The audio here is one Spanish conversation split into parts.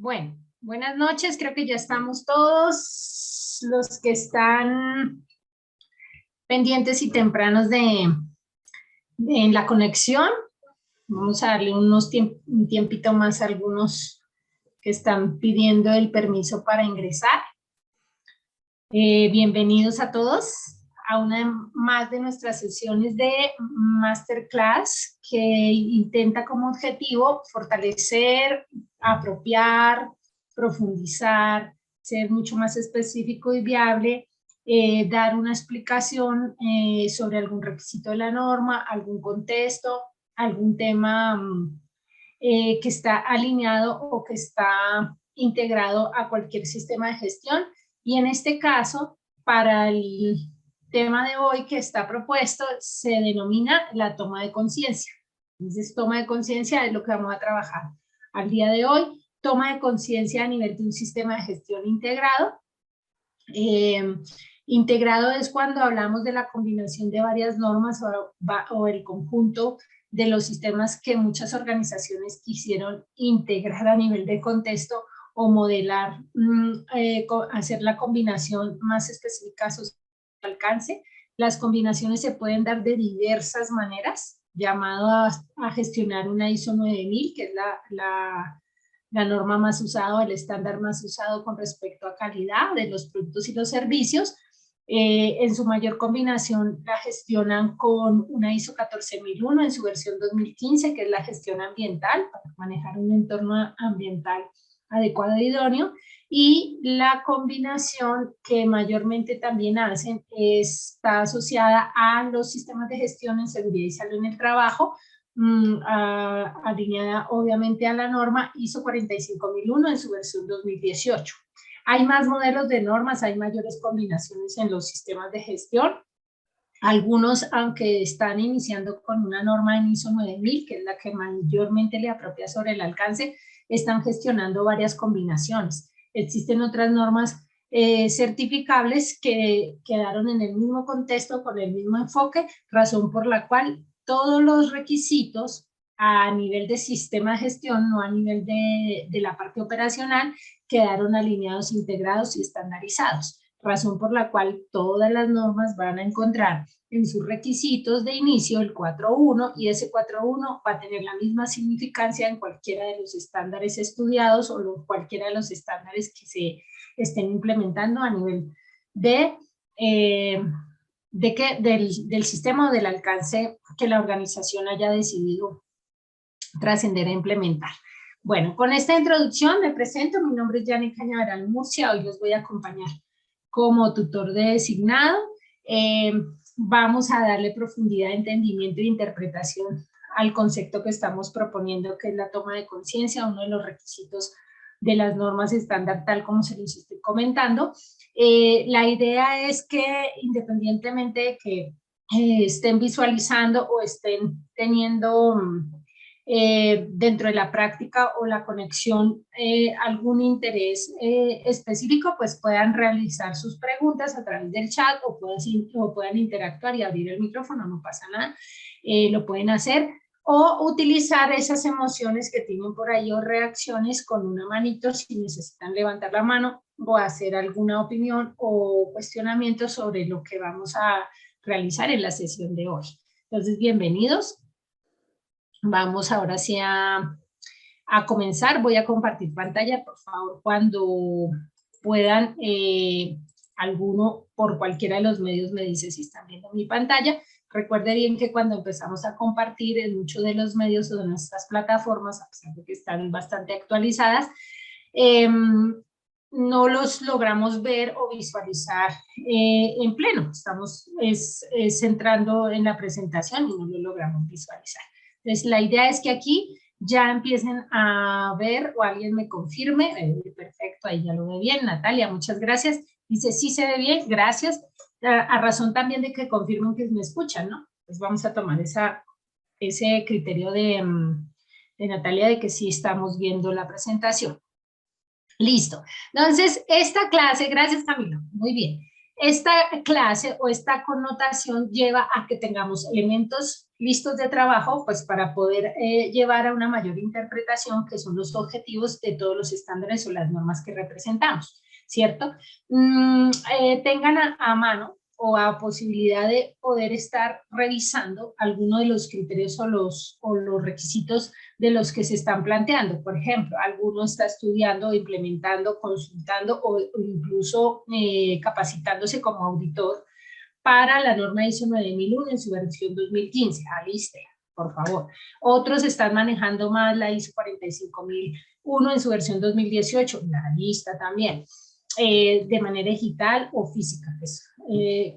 Bueno, buenas noches, creo que ya estamos todos los que están pendientes y tempranos en la conexión. Vamos a darle un tiempito más a algunos que están pidiendo el permiso para ingresar. Bienvenidos a todos a una más de nuestras sesiones de Masterclass que intenta como objetivo fortalecer, apropiar, profundizar, ser mucho más específico y viable, dar una explicación sobre algún requisito de la norma, algún contexto, algún tema que está alineado o que está integrado a cualquier sistema de gestión. Y en este caso, para el tema de hoy que está propuesto, se denomina la toma de conciencia. Entonces, toma de conciencia es lo que vamos a trabajar al día de hoy. Toma de conciencia a nivel de un sistema de gestión integrado. Integrado es cuando hablamos de la combinación de varias normas o el conjunto de los sistemas que muchas organizaciones quisieron integrar a nivel de contexto o modelar, hacer la combinación más específica a su alcance. Las combinaciones se pueden dar de diversas maneras, llamado a gestionar una ISO 9000, que es la norma más usada, el estándar más usado con respecto a calidad de los productos y los servicios. En su mayor combinación la gestionan con una ISO 14001 en su versión 2015, que es la gestión ambiental, para manejar un entorno ambiental adecuado e idóneo, y la combinación que mayormente también hacen está asociada a los sistemas de gestión en seguridad y salud en el trabajo, alineada obviamente a la norma ISO 45001 en su versión 2018. Hay más modelos de normas, hay mayores combinaciones en los sistemas de gestión. Algunos, aunque están iniciando con una norma en ISO 9000, que es la que mayormente le apropia sobre el alcance, están gestionando varias combinaciones. Existen otras normas certificables que quedaron en el mismo contexto, con el mismo enfoque, razón por la cual todos los requisitos a nivel de sistema de gestión, no a nivel de la parte operacional, quedaron alineados, integrados y estandarizados, razón por la cual todas las normas van a encontrar en sus requisitos de inicio el 4.1, y ese 4.1 va a tener la misma significancia en cualquiera de los estándares estudiados o cualquiera de los estándares que se estén implementando a nivel del sistema o del alcance que la organización haya decidido trascender a implementar. Bueno, con esta introducción me presento. Mi nombre es Janet Cañaveral Murcia. Hoy los voy a acompañar como tutor designado. Vamos a darle profundidad, entendimiento e interpretación al concepto que estamos proponiendo, que es la toma de conciencia, uno de los requisitos de las normas estándar, tal como se los estoy comentando. La idea es que, independientemente de que estén visualizando o estén teniendo dentro de la práctica o la conexión algún interés específico, pues puedan realizar sus preguntas a través del chat o puedan interactuar y abrir el micrófono, no pasa nada, lo pueden hacer, o utilizar esas emociones que tienen por ahí o reacciones con una manito si necesitan levantar la mano o hacer alguna opinión o cuestionamiento sobre lo que vamos a realizar en la sesión de hoy. Entonces, bienvenidos. Vamos ahora sí a comenzar. Voy a compartir pantalla, por favor, cuando puedan, alguno por cualquiera de los medios me dice si están viendo mi pantalla. Recuerde bien que cuando empezamos a compartir en muchos de los medios o de nuestras plataformas, a pesar de que están bastante actualizadas, no los logramos ver o visualizar en pleno. Estamos centrando en la presentación y no lo logramos visualizar. Entonces, la idea es que aquí ya empiecen a ver o alguien me confirme. Perfecto, ahí ya lo ve bien. Natalia, muchas gracias. Dice, sí se ve bien, gracias. A razón también de que confirmen que me escuchan, ¿no? Pues vamos a tomar ese criterio de Natalia de que sí estamos viendo la presentación. Listo. Entonces, esta clase, gracias Camilo, muy bien. Esta clase o esta connotación lleva a que tengamos elementos listos de trabajo, pues para poder llevar a una mayor interpretación, que son los objetivos de todos los estándares o las normas que representamos, ¿cierto? Tengan a mano o a posibilidad de poder estar revisando algunos de los criterios o los requisitos de los que se están planteando. Por ejemplo, alguno está estudiando, implementando, consultando o incluso capacitándose como auditor para la norma ISO 9001 en su versión 2015. Alístela, por favor. Otros están manejando más la ISO 45001 en su versión 2018. La lista también. De manera digital o física, pues,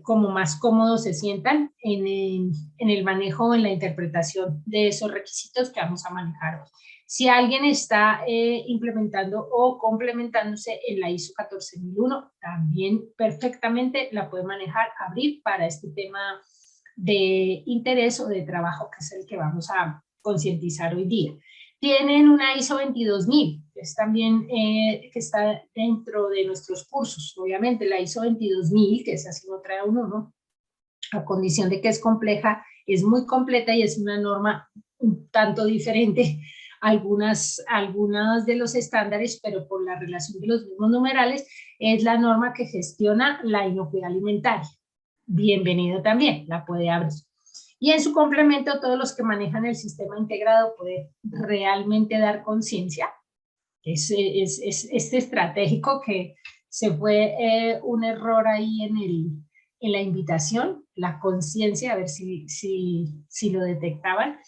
como más cómodos se sientan en el manejo o en la interpretación de esos requisitos que vamos a manejar hoy. Si alguien está implementando o complementándose en la ISO 14001, también perfectamente la puede manejar, abrir para este tema de interés o de trabajo, que es el que vamos a concientizar hoy día. Tienen una ISO 22000, que es también que está dentro de nuestros cursos. Obviamente la ISO 22000, que es así no trae uno, ¿no? A condición de que es compleja, es muy completa y es una norma un tanto diferente a algunas de los estándares, pero por la relación de los mismos numerales, es la norma que gestiona la inocuidad alimentaria. Bienvenido también, la puede abrir. Y en su complemento, todos los que manejan el sistema integrado pueden realmente dar conciencia. Es estratégico, que se fue un error ahí en la invitación, la conciencia, a ver si lo detectaban.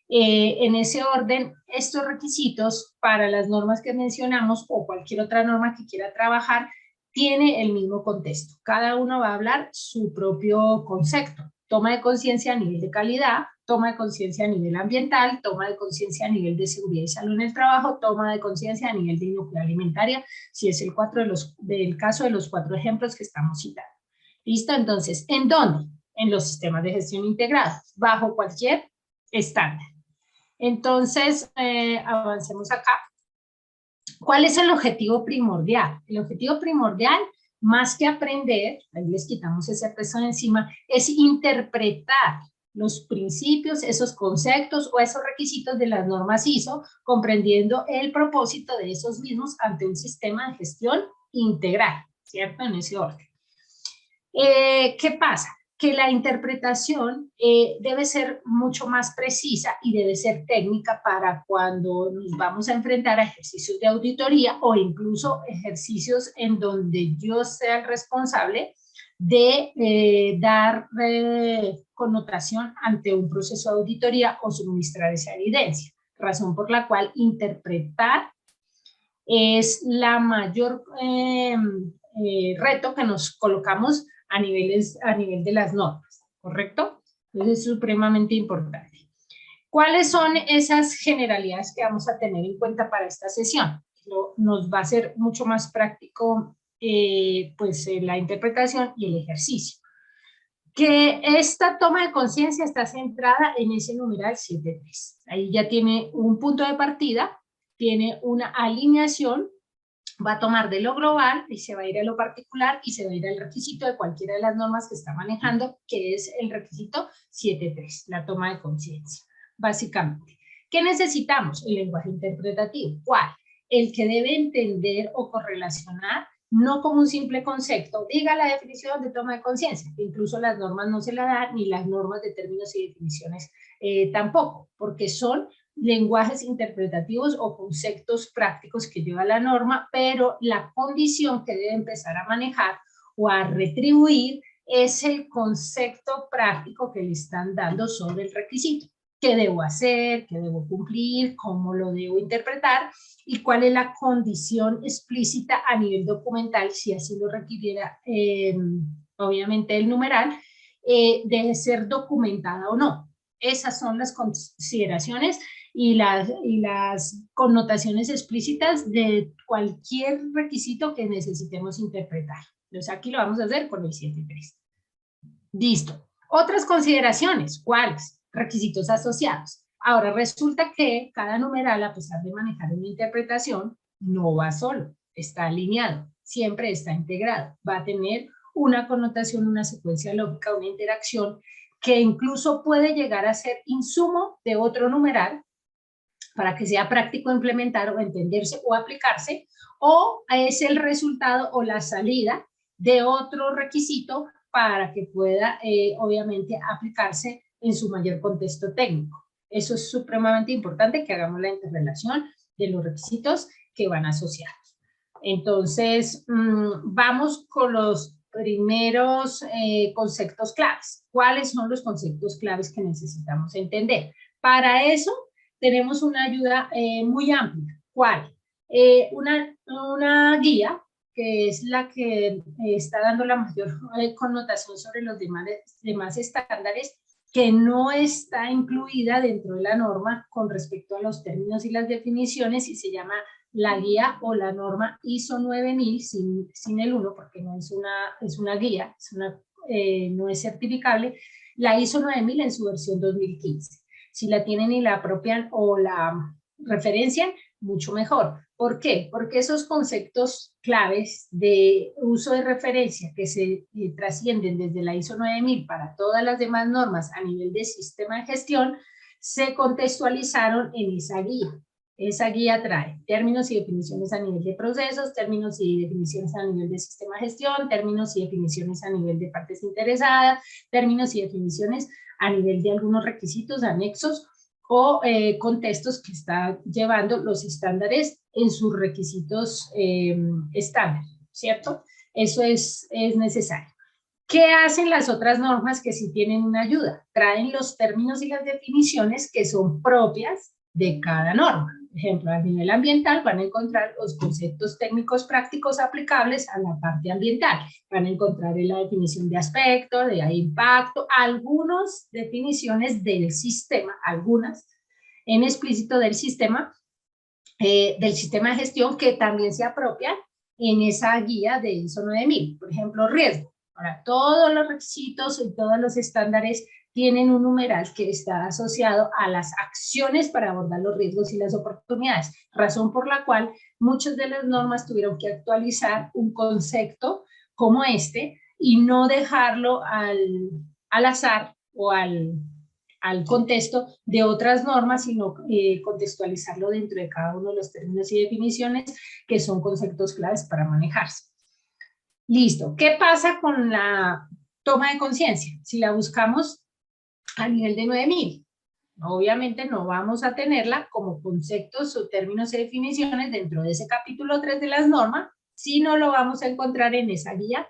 En ese orden, estos requisitos para las normas que mencionamos o cualquier otra norma que quiera trabajar, tiene el mismo contexto. Cada uno va a hablar su propio concepto. Toma de conciencia a nivel de calidad, toma de conciencia a nivel ambiental, toma de conciencia a nivel de seguridad y salud en el trabajo, toma de conciencia a nivel de inocuidad alimentaria, si es del caso de los 4 ejemplos que estamos citando. ¿Listo? Entonces, ¿en dónde? En los sistemas de gestión integrados, bajo cualquier estándar. Entonces, avancemos acá. ¿Cuál es el objetivo primordial? El objetivo primordial, más que aprender, ahí les quitamos ese peso de encima, es interpretar los principios, esos conceptos o esos requisitos de las normas ISO, comprendiendo el propósito de esos mismos ante un sistema de gestión integral, ¿cierto? En ese orden. ¿Qué pasa? Que la interpretación debe ser mucho más precisa y debe ser técnica para cuando nos vamos a enfrentar a ejercicios de auditoría o incluso ejercicios en donde yo sea el responsable de dar connotación ante un proceso de auditoría o suministrar esa evidencia, razón por la cual interpretar es la mayor reto que nos colocamos a nivel de las normas, ¿correcto? Entonces es supremamente importante. ¿Cuáles son esas generalidades que vamos a tener en cuenta para esta sesión? Nos va a ser mucho más práctico la interpretación y el ejercicio. Que esta toma de conciencia está centrada en ese numeral 7.3. Ahí ya tiene un punto de partida, tiene una alineación, va a tomar de lo global y se va a ir a lo particular y se va a ir al requisito de cualquiera de las normas que está manejando, que es el requisito 7.3, la toma de conciencia, básicamente. ¿Qué necesitamos? El lenguaje interpretativo. ¿Cuál? El que debe entender o correlacionar, no como un simple concepto. Diga la definición de toma de conciencia, que incluso las normas no se la dan, ni las normas de términos y definiciones tampoco, porque son lenguajes interpretativos o conceptos prácticos que lleva la norma, pero la condición que debe empezar a manejar o a retribuir es el concepto práctico que le están dando sobre el requisito. ¿Qué debo hacer? ¿Qué debo cumplir? ¿Cómo lo debo interpretar? ¿Y cuál es la condición explícita a nivel documental, si así lo requiriera, obviamente el numeral, debe ser documentada o no? Esas son las consideraciones y las connotaciones explícitas de cualquier requisito que necesitemos interpretar. Entonces aquí lo vamos a hacer con el 7.3. Listo. Otras consideraciones, ¿cuáles? Requisitos asociados. Ahora resulta que cada numeral, a pesar de manejar una interpretación, no va solo, está alineado, siempre está integrado, va a tener una connotación, una secuencia lógica, una interacción que incluso puede llegar a ser insumo de otro numeral para que sea práctico implementar o entenderse o aplicarse, o es el resultado o la salida de otro requisito para que pueda, obviamente, aplicarse en su mayor contexto técnico. Eso es supremamente importante, que hagamos la interrelación de los requisitos que van asociados. Entonces, vamos con los primeros conceptos claves. ¿Cuáles son los conceptos claves que necesitamos entender? Para eso, tenemos una ayuda muy amplia. ¿Cuál? Una guía, que es la que está dando la mayor connotación sobre los demás estándares, que no está incluida dentro de la norma con respecto a los términos y las definiciones, y se llama la guía o la norma ISO 9000 sin el 1, porque no es una guía, no es certificable, la ISO 9000 en su versión 2015. Si la tienen y la apropian o la referencian, mucho mejor. ¿Por qué? Porque esos conceptos claves de uso de referencia que se trascienden desde la ISO 9000 para todas las demás normas a nivel de sistema de gestión, se contextualizaron en esa guía. Esa guía trae términos y definiciones a nivel de procesos, términos y definiciones a nivel de sistema de gestión, términos y definiciones a nivel de partes interesadas, términos y definiciones a nivel de algunos requisitos, anexos o contextos que están llevando los estándares en sus requisitos estándar, ¿cierto? Eso es necesario. ¿Qué hacen las otras normas que sí tienen una ayuda? Traen los términos y las definiciones que son propias de cada norma. Por ejemplo, a nivel ambiental van a encontrar los conceptos técnicos prácticos aplicables a la parte ambiental. Van a encontrar en la definición de aspecto, de impacto, algunas definiciones del sistema, algunas en explícito del sistema de gestión que también se apropian en esa guía de ISO 9000. Por ejemplo, riesgo. Ahora, todos los requisitos y todos los estándares tienen un numeral que está asociado a las acciones para abordar los riesgos y las oportunidades, razón por la cual muchas de las normas tuvieron que actualizar un concepto como este y no dejarlo al azar o al contexto de otras normas, sino contextualizarlo dentro de cada uno de los términos y definiciones que son conceptos claves para manejarse. Listo. ¿Qué pasa con la toma de conciencia? Si la buscamos a nivel de 9000, obviamente no vamos a tenerla como conceptos o términos y definiciones dentro de ese capítulo 3 de las normas, sino lo vamos a encontrar en esa guía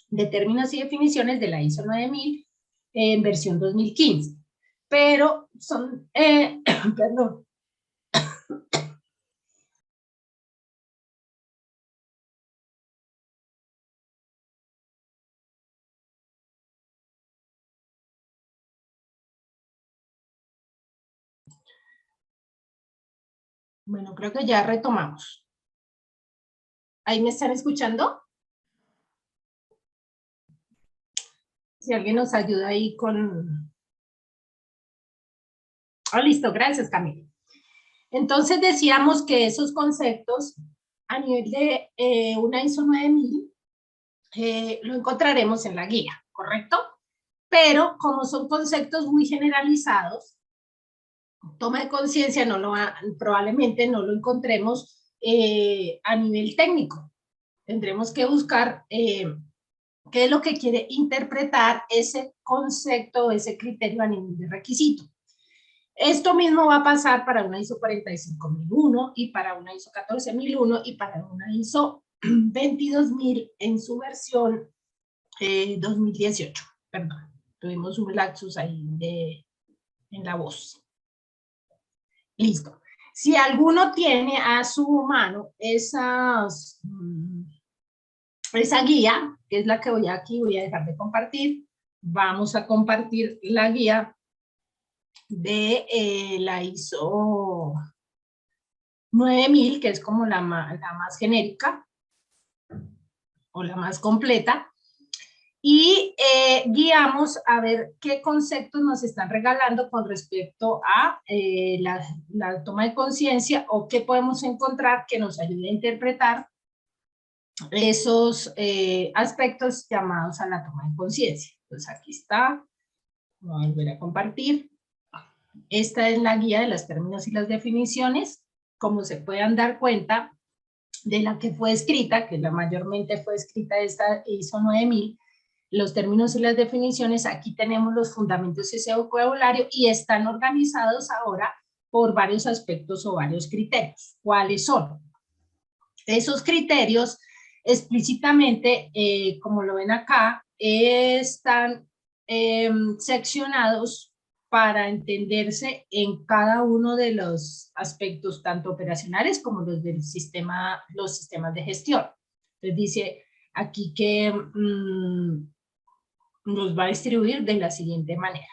de términos y definiciones de la ISO 9000 en versión 2015. Pero son, perdón. Bueno, creo que ya retomamos. ¿Ahí me están escuchando? Si alguien nos ayuda ahí con... Ah, listo, gracias, Camila. Entonces decíamos que esos conceptos a nivel de una ISO 9000 lo encontraremos en la guía, ¿correcto? Pero como son conceptos muy generalizados, toma de conciencia probablemente no lo encontremos a nivel técnico. Tendremos que buscar qué es lo que quiere interpretar ese concepto, ese criterio a nivel de requisito. Esto mismo va a pasar para una ISO 45001 y para una ISO 14001 y para una ISO 22000 en su versión 2018. Perdón, tuvimos un lapsus ahí en la voz. Listo. Si alguno tiene a su mano esa guía, que es la que voy a dejar de compartir, vamos a compartir la guía de la ISO 9000, que es como la más genérica o la más completa, y guiamos a ver qué conceptos nos están regalando con respecto a la toma de conciencia o qué podemos encontrar que nos ayude a interpretar esos aspectos llamados a la toma de conciencia. Entonces aquí está, voy a volver a compartir. Esta es la guía de los términos y las definiciones. Como se puedan dar cuenta, de la que fue escrita, que la mayormente fue escrita esta ISO 9000, los términos y las definiciones, aquí tenemos los fundamentos de ese vocabulario y están organizados ahora por varios aspectos o varios criterios. ¿Cuáles son? Esos criterios explícitamente, como lo ven acá, están seccionados para entenderse en cada uno de los aspectos, tanto operacionales como los del sistema, los sistemas de gestión. Entonces dice aquí que nos va a distribuir de la siguiente manera.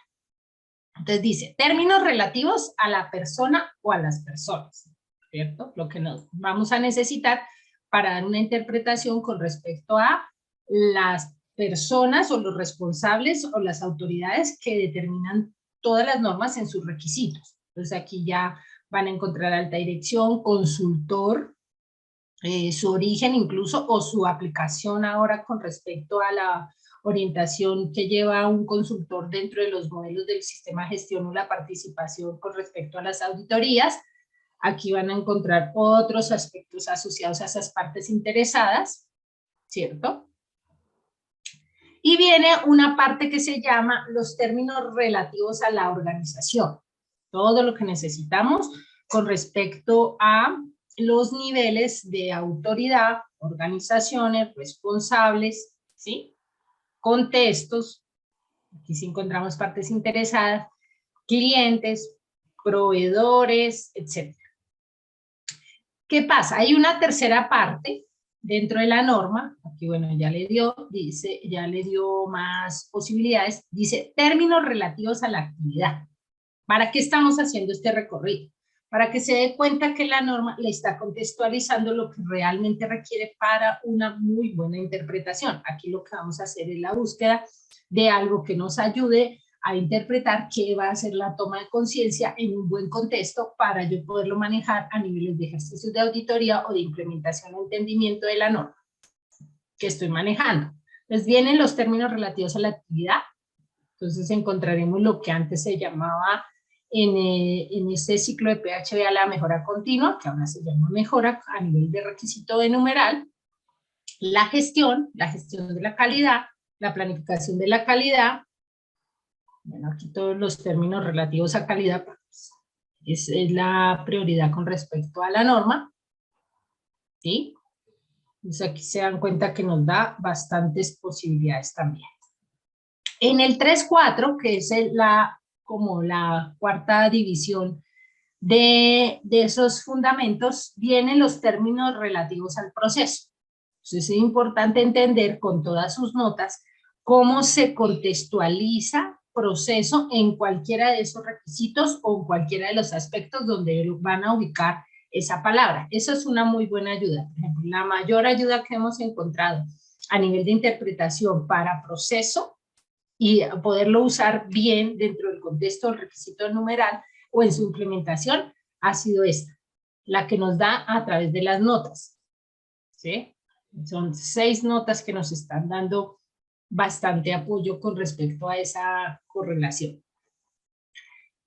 Entonces dice, términos relativos a la persona o a las personas, ¿cierto? Lo que nos vamos a necesitar para dar una interpretación con respecto a las personas o los responsables o las autoridades que determinan todas las normas en sus requisitos. Entonces aquí ya van a encontrar alta dirección, consultor, su origen incluso o su aplicación ahora con respecto a la orientación que lleva un consultor dentro de los modelos del sistema de gestión o la participación con respecto a las auditorías. Aquí van a encontrar otros aspectos asociados a esas partes interesadas, ¿cierto? Y viene una parte que se llama los términos relativos a la organización. Todo lo que necesitamos con respecto a los niveles de autoridad, organizaciones, responsables, ¿sí? Contextos, aquí sí encontramos partes interesadas, clientes, proveedores, etc. ¿Qué pasa? Hay una tercera parte dentro de la norma, aquí bueno, ya le dio, dice, ya le dio más posibilidades, dice términos relativos a la actividad. ¿Para qué estamos haciendo este recorrido? Para que se dé cuenta que la norma le está contextualizando lo que realmente requiere para una muy buena interpretación. Aquí lo que vamos a hacer es la búsqueda de algo que nos ayude a interpretar qué va a ser la toma de conciencia en un buen contexto para yo poderlo manejar a niveles de ejercicios de auditoría o de implementación o entendimiento de la norma que estoy manejando. Entonces vienen los términos relativos a la actividad. Entonces encontraremos lo que antes se llamaba en este ciclo de PHB a la mejora continua, que ahora se llama mejora a nivel de requisito de numeral, la gestión de la calidad, la planificación de la calidad. Bueno, aquí todos los términos relativos a calidad pues, es la prioridad con respecto a la norma, ¿sí? Entonces aquí se dan cuenta que nos da bastantes posibilidades también. En el 3.4, que es como la cuarta división de esos fundamentos, vienen los términos relativos al proceso. Entonces es importante entender con todas sus notas cómo se contextualiza proceso en cualquiera de esos requisitos o en cualquiera de los aspectos donde van a ubicar esa palabra. Eso es una muy buena ayuda. Por ejemplo, la mayor ayuda que hemos encontrado a nivel de interpretación para proceso y poderlo usar bien dentro del contexto del requisito numeral o en su implementación ha sido esta, la que nos da a través de las notas, ¿sí? Son 6 notas que nos están dando bastante apoyo con respecto a esa correlación.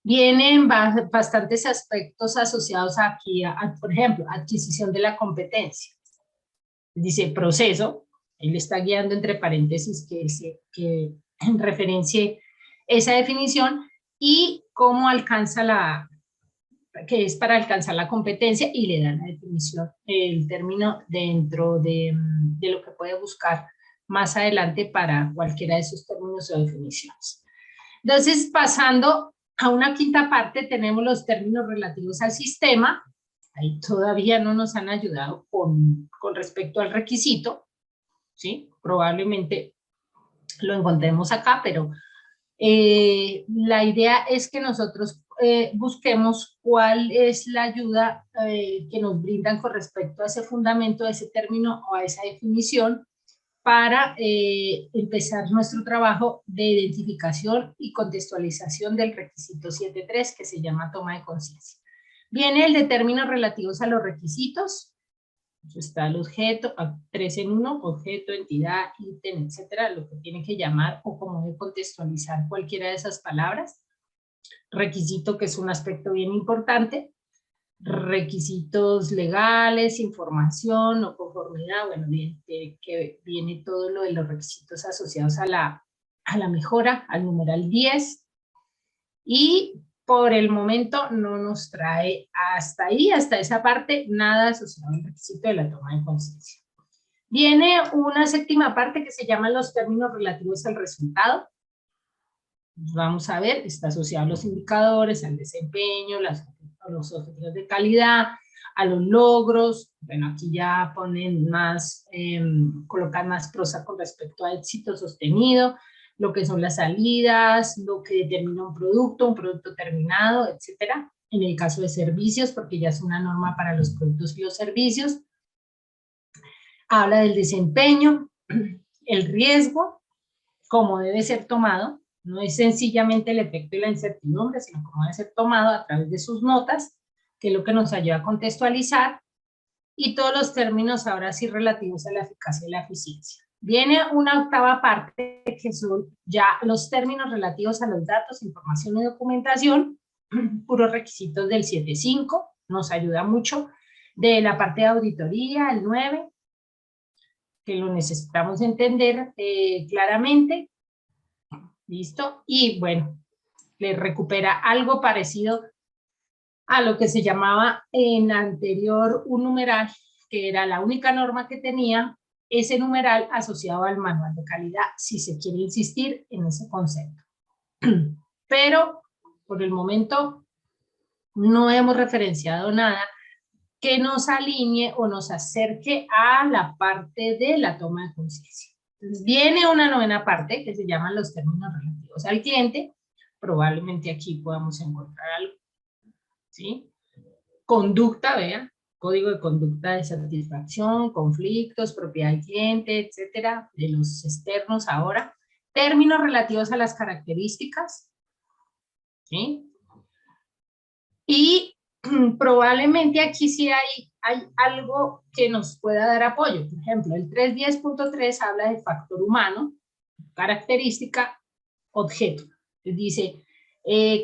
Vienen bastantes aspectos asociados aquí, por ejemplo, adquisición de la competencia. Dice proceso, él está guiando entre paréntesis que referencie esa definición y cómo alcanza que es para alcanzar la competencia y le dan la definición, el término dentro de lo que puede buscar más adelante para cualquiera de esos términos o definiciones. Entonces, pasando a una quinta parte, tenemos los términos relativos al sistema. Ahí todavía no nos han ayudado con respecto al requisito, ¿sí? Probablemente lo encontremos acá, pero la idea es que nosotros busquemos cuál es la ayuda que nos brindan con respecto a ese fundamento, a ese término o a esa definición para empezar nuestro trabajo de identificación y contextualización del requisito 7.3 que se llama toma de conciencia. Viene el de términos relativos a los requisitos, Está el objeto, 3 en 1, objeto, entidad, ítem, etcétera, lo que tiene que llamar o cómo debe contextualizar cualquiera de esas palabras. Requisito, que es un aspecto bien importante. Requisitos legales, información o conformidad, bueno, bien, que viene todo lo de los requisitos asociados a la mejora, al numeral 10. Y por el momento no nos trae hasta ahí, hasta esa parte, nada asociado al requisito de la toma de conciencia. Viene una séptima parte que se llama los términos relativos al resultado. Vamos a ver, está asociado a los indicadores, al desempeño, a los objetivos de calidad, a los logros. Bueno, aquí ya ponen más, colocan más prosa con respecto a éxito sostenido, lo que son las salidas, lo que determina un producto terminado, etcétera. En el caso de servicios, porque ya es una norma para los productos y los servicios. Habla del desempeño, el riesgo, cómo debe ser tomado. No es sencillamente el efecto y la incertidumbre, sino cómo debe ser tomado a través de sus notas, que es lo que nos ayuda a contextualizar, y todos los términos ahora sí relativos a la eficacia y la eficiencia. Viene una octava parte, que son ya los términos relativos a los datos, información y documentación, puros requisitos del 7.5, nos ayuda mucho. De la parte de auditoría, el 9, que lo necesitamos entender claramente. ¿Listo? Y bueno, le recupera algo parecido a lo que se llamaba en anterior un numeral, que era la única norma que tenía ese numeral asociado al manual de calidad, si se quiere insistir en ese concepto. Pero por el momento no hemos referenciado nada que nos alinee o nos acerque a la parte de la toma de conciencia. Entonces viene una novena parte que se llaman los términos relativos al cliente. Probablemente aquí podamos encontrar algo, ¿sí? Conducta, vean, código de conducta de satisfacción, conflictos, propiedad del cliente, etcétera, de los externos ahora. Términos relativos a las características, ¿sí? Y probablemente aquí sí hay algo que nos pueda dar apoyo. Por ejemplo, el 310.3 habla de factor humano, característica, objeto. Dice,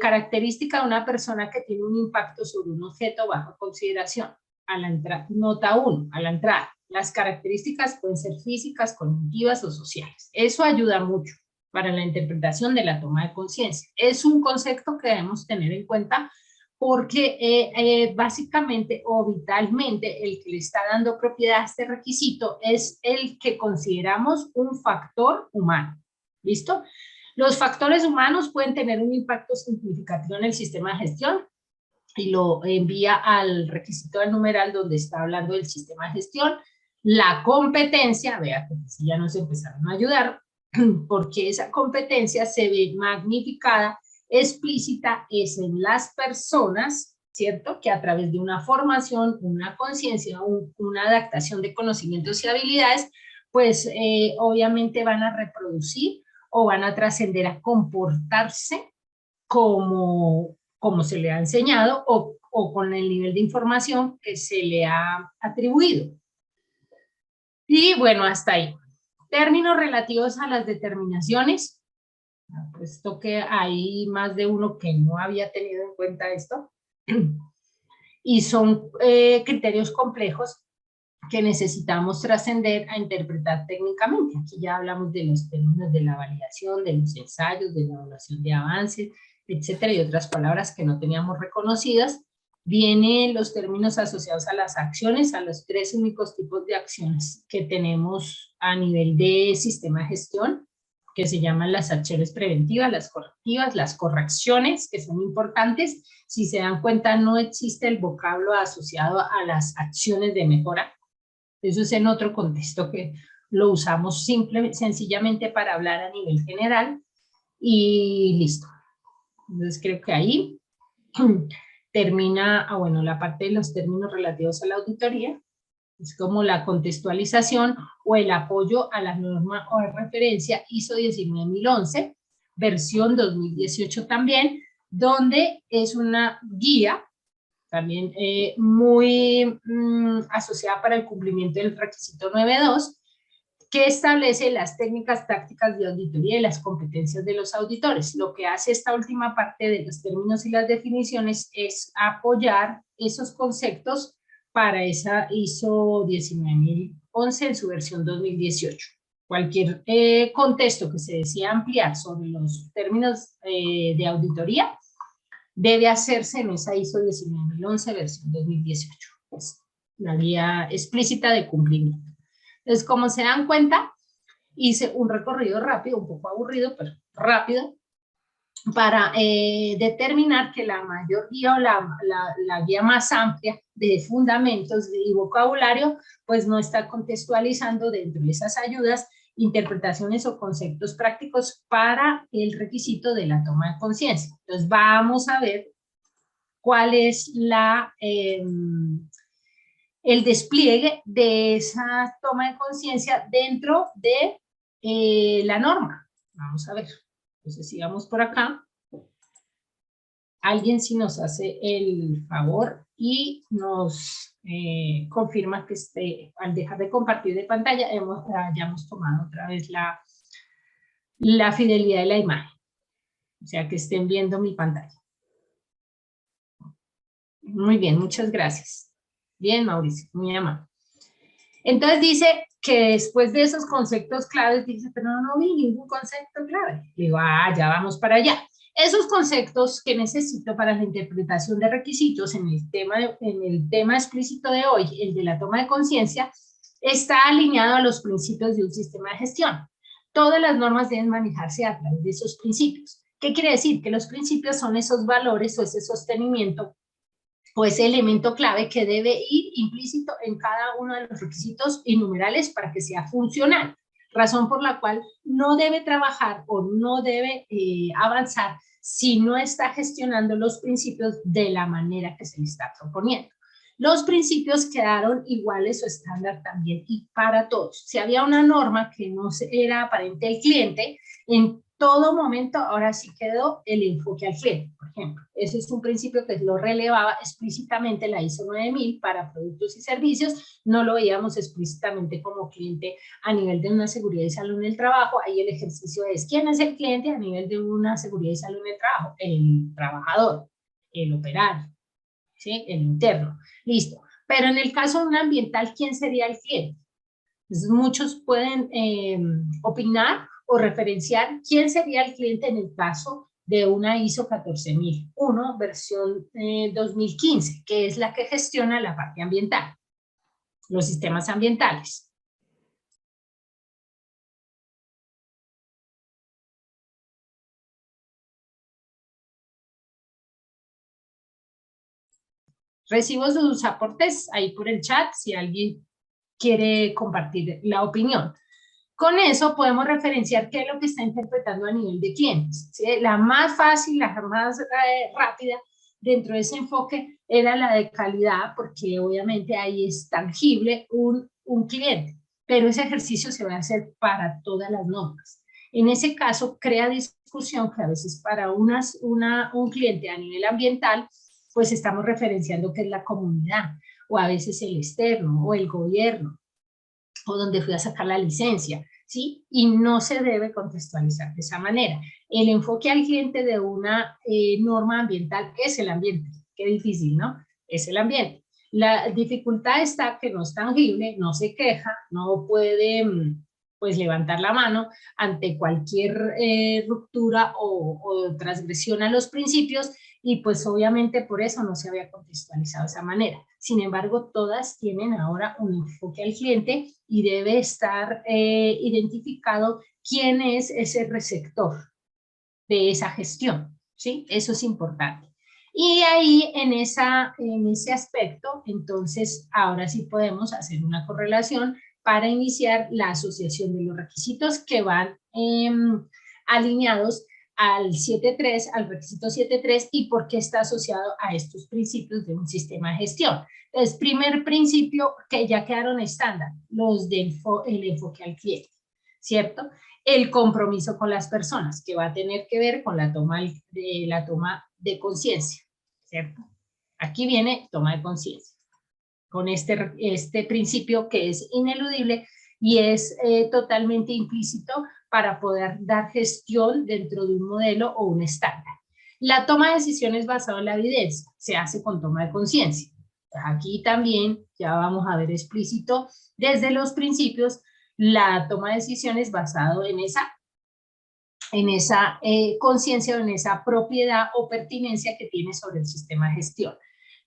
característica de una persona que tiene un impacto sobre un objeto bajo consideración. A la entrada, nota 1, a la entrada. Las características pueden ser físicas, cognitivas o sociales. Eso ayuda mucho para la interpretación de la toma de conciencia. Es un concepto que debemos tener en cuenta porque básicamente o vitalmente el que le está dando propiedad a este requisito es el que consideramos un factor humano. ¿Listo? Los factores humanos pueden tener un impacto significativo en el sistema de gestión y lo envía al requisito del numeral donde está hablando del sistema de gestión. La competencia, vea que si ya nos empezaron a ayudar, porque esa competencia se ve magnificada, explícita, es en las personas, ¿cierto? Que a través de una formación, una conciencia, una adaptación de conocimientos y habilidades, pues obviamente van a reproducir o van a trascender a comportarse como se le ha enseñado o con el nivel de información que se le ha atribuido. Y bueno, hasta ahí. Términos relativos a las determinaciones. Puesto que hay más de uno que no había tenido en cuenta esto. Y son criterios complejos que necesitamos trascender a interpretar técnicamente. Aquí ya hablamos de los términos de la validación, de los ensayos, de la evaluación de avances, etcétera, y otras palabras que no teníamos reconocidas. Vienen los términos asociados a las acciones, a los 3 únicos tipos de acciones que tenemos a nivel de sistema de gestión, que se llaman las acciones preventivas, las correctivas, las correcciones, que son importantes. Si se dan cuenta, no existe el vocablo asociado a las acciones de mejora. Eso es en otro contexto que lo usamos sencillamente para hablar a nivel general y listo. Entonces creo que ahí termina, bueno, la parte de los términos relativos a la auditoría. Es como la contextualización o el apoyo a la norma o referencia ISO 19011, versión 2018 también, donde es una guía también muy asociada para el cumplimiento del requisito 9.2, que establece las técnicas tácticas de auditoría y las competencias de los auditores. Lo que hace esta última parte de los términos y las definiciones es apoyar esos conceptos para esa ISO 19011 en su versión 2018. Cualquier contexto que se desea ampliar sobre los términos de auditoría debe hacerse en esa ISO 19011 versión 2018. Es la guía explícita de cumplimiento. Entonces, como se dan cuenta, hice un recorrido rápido, un poco aburrido, pero rápido, para determinar que la mayor guía o la guía más amplia de fundamentos y vocabulario, pues no está contextualizando dentro de esas ayudas interpretaciones o conceptos prácticos para el requisito de la toma de conciencia. Entonces vamos a ver cuál es el despliegue de esa toma de conciencia dentro de la norma. Vamos a ver. Entonces sigamos por acá. Alguien si nos hace el favor y nos confirma que al dejar de compartir de pantalla hayamos tomado otra vez la fidelidad de la imagen. O sea, que estén viendo mi pantalla. Muy bien, muchas gracias. Bien, Mauricio, muy amable. Entonces dice que después de esos conceptos claves, dice, pero no vi ningún concepto clave. Digo, ya vamos para allá. Esos conceptos que necesito para la interpretación de requisitos en el tema explícito de hoy, el de la toma de conciencia, está alineado a los principios de un sistema de gestión. Todas las normas deben manejarse a través de esos principios. ¿Qué quiere decir? Que los principios son esos valores o ese sostenimiento o ese elemento clave que debe ir implícito en cada uno de los requisitos y numerales para que sea funcional, razón por la cual no debe trabajar o no debe avanzar si no está gestionando los principios de la manera que se le está proponiendo. Los principios quedaron iguales o estándar también y para todos. Si había una norma que no era aparente al cliente, en todo momento ahora sí quedó el enfoque al cliente, por ejemplo. Ese es un principio que lo relevaba explícitamente la ISO 9000 para productos y servicios, no lo veíamos explícitamente como cliente a nivel de una seguridad y salud en el trabajo. Ahí el ejercicio es, ¿quién es el cliente a nivel de una seguridad y salud en el trabajo? El trabajador, el operario, ¿sí? El interno, listo. Pero en el caso de un ambiental, ¿quién sería el cliente? Entonces, muchos pueden opinar o referenciar quién sería el cliente en el caso de una ISO 14001 versión 2015, que es la que gestiona la parte ambiental, los sistemas ambientales. Recibo sus aportes ahí por el chat si alguien quiere compartir la opinión. Con eso podemos referenciar qué es lo que está interpretando a nivel de clientes, ¿sí? La más fácil, la más rápida dentro de ese enfoque era la de calidad, porque obviamente ahí es tangible un cliente, pero ese ejercicio se va a hacer para todas las normas. En ese caso, crea discusión que a veces para un cliente a nivel ambiental, pues estamos referenciando que es la comunidad, o a veces el externo, o el gobierno, o donde fui a sacar la licencia, ¿sí? Y no se debe contextualizar de esa manera. El enfoque al cliente de una norma ambiental es el ambiente. Qué difícil, ¿no? Es el ambiente. La dificultad está que no es tangible, no se queja, no puede pues levantar la mano ante cualquier ruptura o transgresión a los principios, y pues obviamente por eso no se había contextualizado de esa manera. Sin embargo, todas tienen ahora un enfoque al cliente y debe estar identificado quién es ese receptor de esa gestión, ¿sí? Eso es importante. Y ahí, en ese aspecto, entonces, ahora sí podemos hacer una correlación para iniciar la asociación de los requisitos que van alineados al 7.3, al requisito 7.3, y por qué está asociado a estos principios de un sistema de gestión. Entonces, primer principio que ya quedaron estándar, los del el enfoque al cliente, ¿cierto? El compromiso con las personas, que va a tener que ver con la toma de conciencia, ¿cierto? Aquí viene toma de conciencia, con este principio que es ineludible y es totalmente implícito para poder dar gestión dentro de un modelo o un estándar. La toma de decisiones basada en la evidencia se hace con toma de conciencia. Aquí también ya vamos a ver explícito desde los principios la toma de decisiones basado en esa conciencia o en esa propiedad o pertinencia que tiene sobre el sistema de gestión.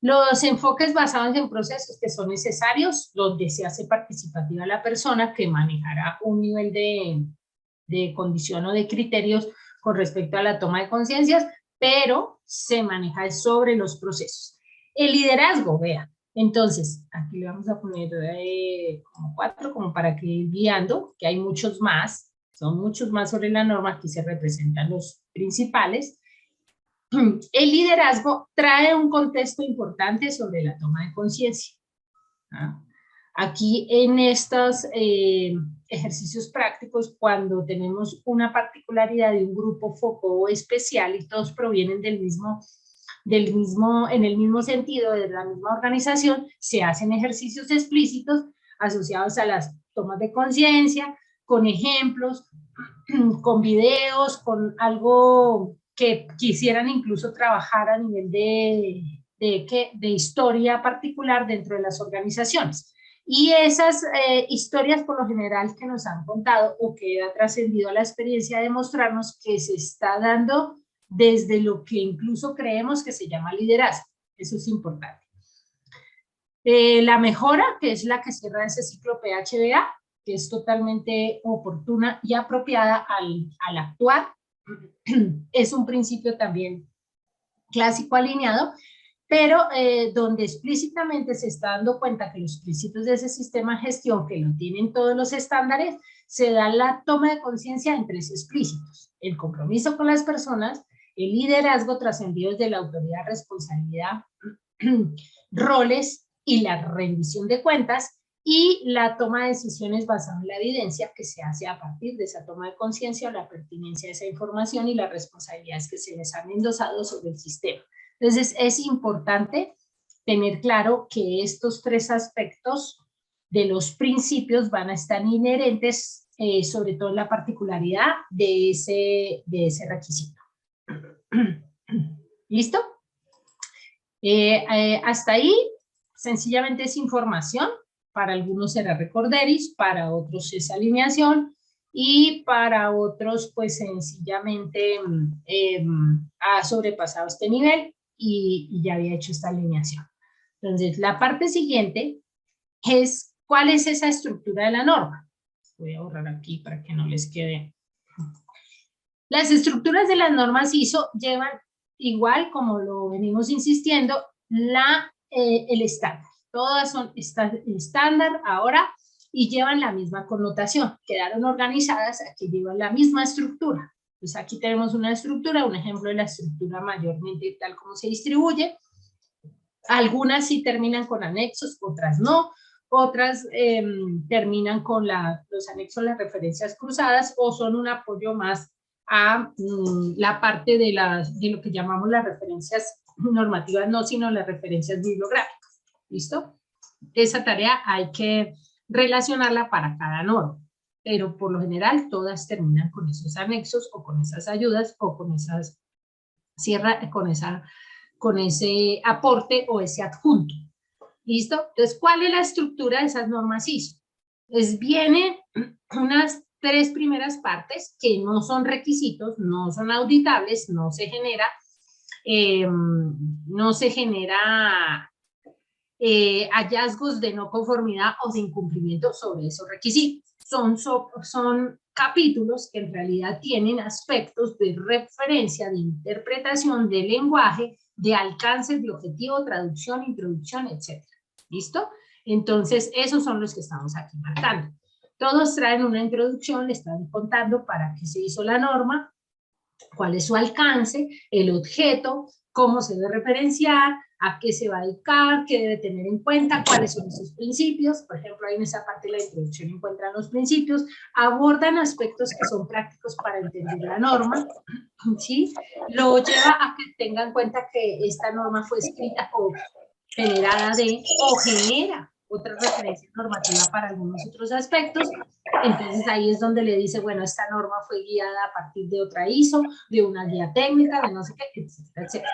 Los enfoques basados en procesos que son necesarios, donde se hace participativa la persona que manejará un nivel de condición o de criterios con respecto a la toma de conciencias, pero se maneja sobre los procesos. El liderazgo, vea. Entonces, aquí le vamos a poner como 4, como para que ir guiando, que hay muchos más, son muchos más sobre la norma, aquí se representan los principales. El liderazgo trae un contexto importante sobre la toma de conciencia. ¿Ah? Aquí en estos ejercicios prácticos, cuando tenemos una particularidad de un grupo foco especial y todos provienen en el mismo sentido, de la misma organización, se hacen ejercicios explícitos asociados a las tomas de conciencia, con ejemplos, con videos, con algo que quisieran incluso trabajar a nivel de historia particular dentro de las organizaciones. Y esas historias por lo general que nos han contado o que ha trascendido a la experiencia de mostrarnos que se está dando desde lo que incluso creemos que se llama liderazgo. Eso es importante. La mejora, que es la que cierra ese ciclo PHBA, que es totalmente oportuna y apropiada al actuar, es un principio también clásico alineado, pero donde explícitamente se está dando cuenta que los principios de ese sistema de gestión, que lo tienen todos los estándares, se da la toma de conciencia en 3 explícitos: el compromiso con las personas, el liderazgo trascendido de la autoridad, responsabilidad, roles y la rendición de cuentas, y la toma de decisiones basada en la evidencia que se hace a partir de esa toma de conciencia o la pertinencia de esa información y las responsabilidades que se les han endosado sobre el sistema. Entonces es importante tener claro que estos 3 aspectos de los principios van a estar inherentes, sobre todo en la particularidad de ese requisito. ¿Listo? Hasta ahí sencillamente es información. Para algunos será recorderis, para otros es alineación y para otros pues sencillamente ha sobrepasado este nivel y ya había hecho esta alineación. Entonces la parte siguiente es cuál es esa estructura de la norma. Voy a borrar aquí para que no les quede. Las estructuras de las normas ISO llevan, igual como lo venimos insistiendo, el estándar. Todas son estándar ahora y llevan la misma connotación. Quedaron organizadas, aquí llevan la misma estructura. Pues aquí tenemos una estructura, un ejemplo de la estructura mayormente tal como se distribuye. Algunas sí terminan con anexos, otras no. Otras terminan con los anexos, las referencias cruzadas, o son un apoyo más a la parte de lo que llamamos las referencias normativas, no, sino las referencias bibliográficas. ¿Listo? Esa tarea hay que relacionarla para cada norma, pero por lo general todas terminan con esos anexos o con esas ayudas o con esas con ese aporte o ese adjunto. ¿Listo? Entonces, ¿cuál es la estructura de esas normas ISO? Pues vienen unas 3 primeras partes que no son requisitos, no son auditables, no se genera hallazgos de no conformidad o de incumplimiento sobre esos requisitos. Son capítulos que en realidad tienen aspectos de referencia, de interpretación, de lenguaje, de alcance, de objetivo, traducción, introducción, etc. ¿Listo? Entonces, esos son los que estamos aquí marcando. Todos traen una introducción, le están contando para qué se hizo la norma, cuál es su alcance, el objeto, cómo se debe referenciar, a qué se va a dedicar, qué debe tener en cuenta, cuáles son sus principios. Por ejemplo, ahí en esa parte de la introducción encuentran los principios, abordan aspectos que son prácticos para entender la norma, ¿sí? lo lleva a que tenga en cuenta que esta norma fue escrita o generada o genera otra referencia normativa para algunos otros aspectos. Entonces ahí es donde le dice, bueno, esta norma fue guiada a partir de otra ISO, de una guía técnica, de no sé qué, etcétera, etcétera.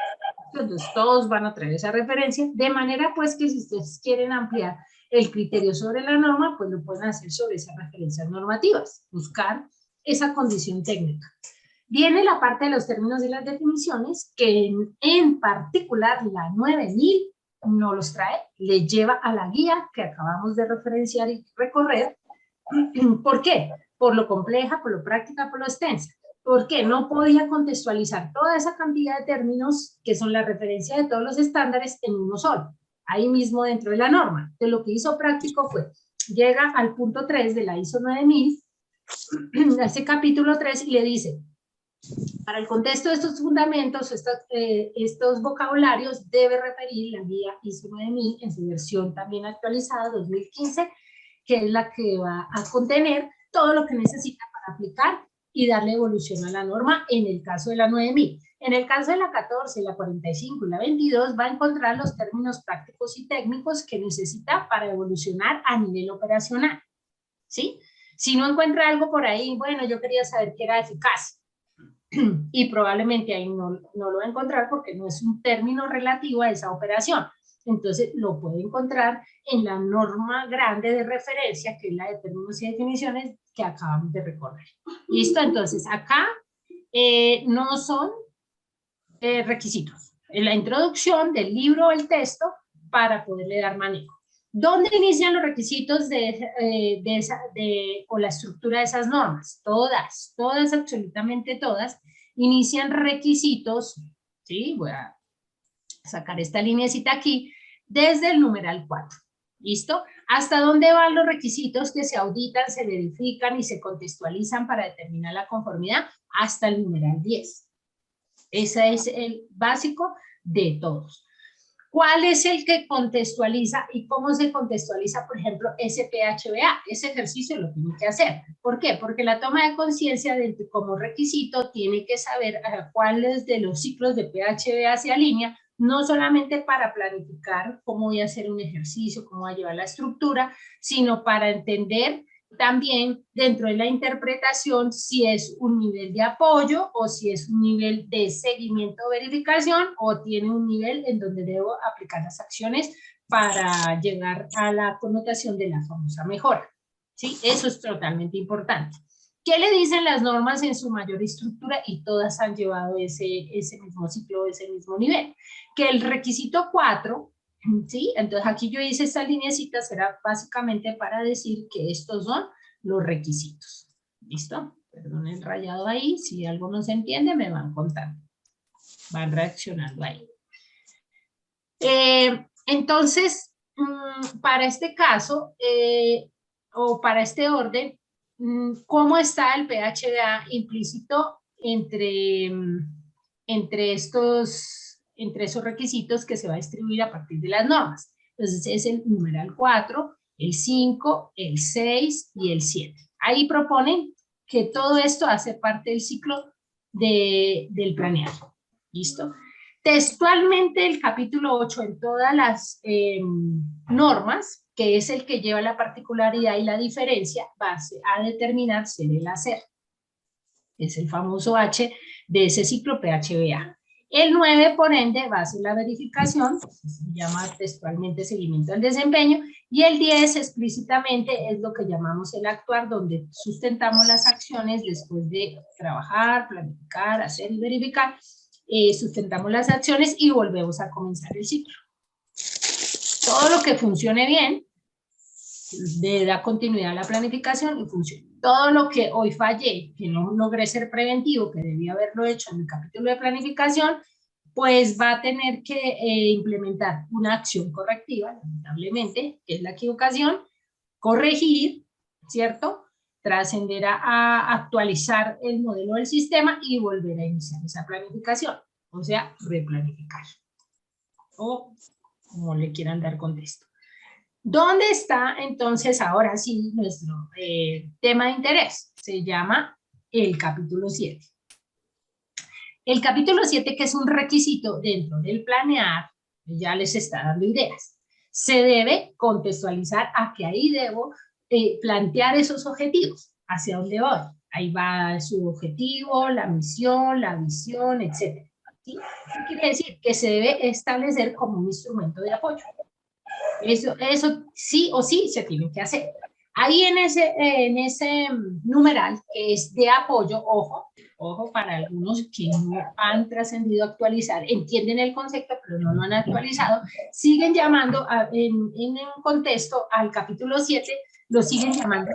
Entonces todos van a traer esa referencia, de manera pues que si ustedes quieren ampliar el criterio sobre la norma, pues lo pueden hacer sobre esas referencias normativas, buscar esa condición técnica. Viene la parte de los términos y las definiciones, que en particular la 9000 no los trae, le lleva a la guía que acabamos de referenciar y recorrer. ¿Por qué? Por lo compleja, por lo práctica, por lo extensa. Porque no podía contextualizar toda esa cantidad de términos que son la referencia de todos los estándares en uno solo, ahí mismo dentro de la norma. Entonces lo que hizo práctico fue, llega al punto 3 de la ISO 9000, a ese capítulo 3 y le dice, para el contexto de estos fundamentos, estos vocabularios, debe referir la guía ISO 9000 en su versión también actualizada 2015, que es la que va a contener todo lo que necesita para aplicar y darle evolución a la norma en el caso de la 9000. En el caso de la 14, la 45 y la 22 va a encontrar los términos prácticos y técnicos que necesita para evolucionar a nivel operacional, ¿sí? Si no encuentra algo por ahí, bueno, yo quería saber qué era eficaz, y probablemente ahí no lo va a encontrar porque no es un término relativo a esa operación. Entonces lo puede encontrar en la norma grande de referencia, que es la de términos y definiciones que acabamos de recorrer. ¿Listo? Entonces acá no son requisitos. En la introducción del libro o el texto para poderle dar manejo. ¿Dónde inician los requisitos o la estructura de esas normas? Todas, absolutamente todas, inician requisitos, ¿sí? Voy a sacar esta lineecita aquí, desde el numeral 4, ¿listo? ¿Hasta dónde van los requisitos que se auditan, se verifican y se contextualizan para determinar la conformidad? Hasta el numeral 10. Ese es el básico de todos. ¿Cuál es el que contextualiza y cómo se contextualiza, por ejemplo, ese PHBA? Ese ejercicio lo tiene que hacer. ¿Por qué? Porque la toma de conciencia como requisito tiene que saber a cuáles de los ciclos de PHBA se alinea, no solamente para planificar cómo voy a hacer un ejercicio, cómo voy a llevar la estructura, sino para entender también dentro de la interpretación si es un nivel de apoyo o si es un nivel de seguimiento o verificación o tiene un nivel en donde debo aplicar las acciones para llegar a la connotación de la famosa mejora. ¿Sí? Eso es totalmente importante. ¿Qué le dicen las normas en su mayor estructura? Y todas han llevado ese mismo ciclo, ese mismo nivel. Que el requisito 4, ¿sí? Entonces aquí yo hice esta lineecita, será básicamente para decir que estos son los requisitos. ¿Listo? Perdón el rayado ahí, si algo no se entiende me van contando. Van reaccionando ahí. Entonces, para este caso, o para este orden, ¿cómo está el PHBA implícito entre esos requisitos que se va a distribuir a partir de las normas? Entonces es el numeral 4, el 5, el 6 y el 7. Ahí proponen que todo esto hace parte del ciclo del planeado. ¿Listo? Textualmente el capítulo 8 en todas las normas, que es el que lleva la particularidad y la diferencia, va a determinar ser el hacer. Es el famoso H de ese ciclo PHBA. El 9, por ende, va a ser la verificación, se llama textualmente seguimiento del desempeño, y el 10 explícitamente es lo que llamamos el actuar, donde sustentamos las acciones después de trabajar, planificar, hacer y verificar, sustentamos las acciones y volvemos a comenzar el ciclo. Todo lo que funcione bien da continuidad a la planificación y funciona. Todo lo que hoy fallé, que no logré ser preventivo, que debía haberlo hecho en el capítulo de planificación, pues va a tener que implementar una acción correctiva, lamentablemente, que es la equivocación, corregir, ¿cierto? Trascender a actualizar el modelo del sistema y volver a iniciar esa planificación, o sea, replanificar, o como le quieran dar contexto. ¿Dónde está entonces ahora sí nuestro tema de interés? Se llama el capítulo 7. El capítulo 7, que es un requisito dentro del planear, ya les está dando ideas. Se debe contextualizar a que ahí debo plantear esos objetivos, hacia dónde voy. Ahí va su objetivo, la misión, la visión, etc. ¿Sí? ¿Qué quiere decir? Que se debe establecer como un instrumento de apoyo. Eso sí o sí se tiene que hacer. Ahí en ese numeral que es de apoyo, ojo para algunos que no han trascendido a actualizar, entienden el concepto pero no lo han actualizado, siguen llamando en un contexto al capítulo 7, lo siguen llamando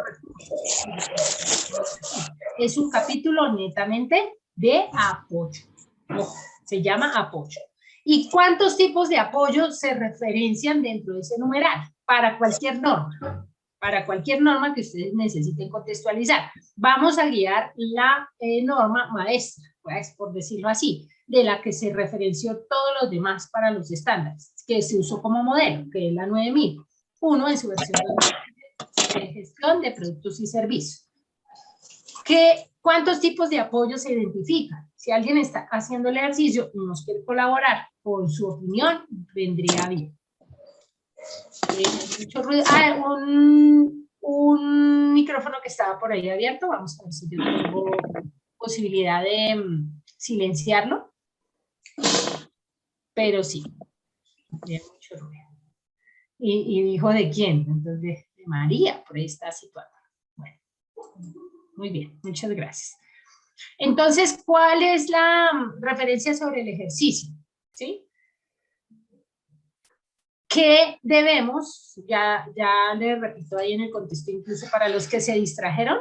es un capítulo netamente de apoyo. Ojo, se llama apoyo. ¿Y cuántos tipos de apoyo se referencian dentro de ese numeral? Para cualquier norma. Para cualquier norma que ustedes necesiten contextualizar. Vamos a guiar la norma maestra, pues, por decirlo así, de la que se referenció todos los demás para los estándares, que se usó como modelo, que es la 9001 en su versión de gestión de productos y servicios. ¿Cuántos tipos de apoyo se identifican? Si alguien está haciendo el ejercicio y nos quiere colaborar con su opinión, vendría bien. Mucho ruido. Un micrófono que estaba por ahí abierto. Vamos a ver si yo tengo posibilidad de silenciarlo. Pero sí, tiene mucho ruido. Y dijo de quién, entonces de María, por ahí está situada. Bueno, muy bien, muchas gracias. Entonces, ¿cuál es la referencia sobre el ejercicio? ¿Sí? ¿Qué debemos? Ya les repito ahí en el contexto, incluso para los que se distrajeron.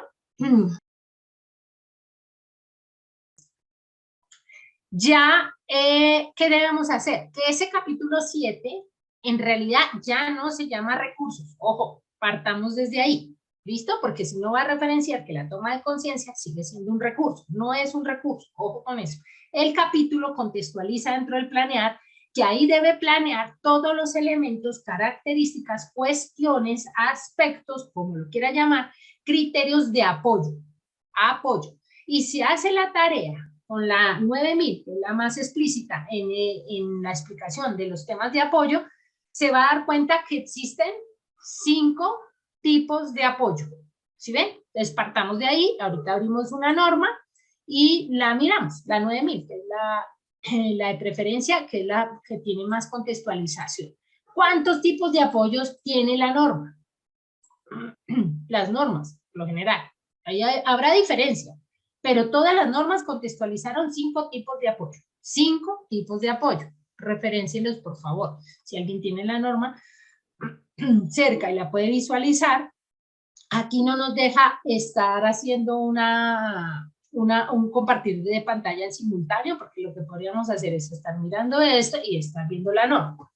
Ya, ¿qué debemos hacer? Que ese capítulo 7, en realidad ya no se llama recursos. Ojo, partamos desde ahí. ¿Listo? Porque si no va a referenciar que la toma de conciencia sigue siendo un recurso. No es un recurso. Ojo con eso. El capítulo contextualiza dentro del planear que ahí debe planear todos los elementos, características, cuestiones, aspectos, como lo quiera llamar, criterios de apoyo. Apoyo. Y si hace la tarea con la 9000, que es la más explícita en la explicación de los temas de apoyo, se va a dar cuenta que existen 5 tipos de apoyo. ¿Sí ven? Entonces partamos de ahí, ahorita abrimos una norma y la miramos, la 9000, que es la de preferencia, que es la que tiene más contextualización. ¿Cuántos tipos de apoyos tiene la norma? Las normas, por lo general. Ahí habrá diferencia, pero todas las normas contextualizaron 5 tipos de apoyo. 5 tipos de apoyo. Referéncienlos, por favor. Si alguien tiene la norma cerca y la puede visualizar, aquí no nos deja estar haciendo un compartir de pantalla en simultáneo, porque lo que podríamos hacer es estar mirando esto y estar viendo la norma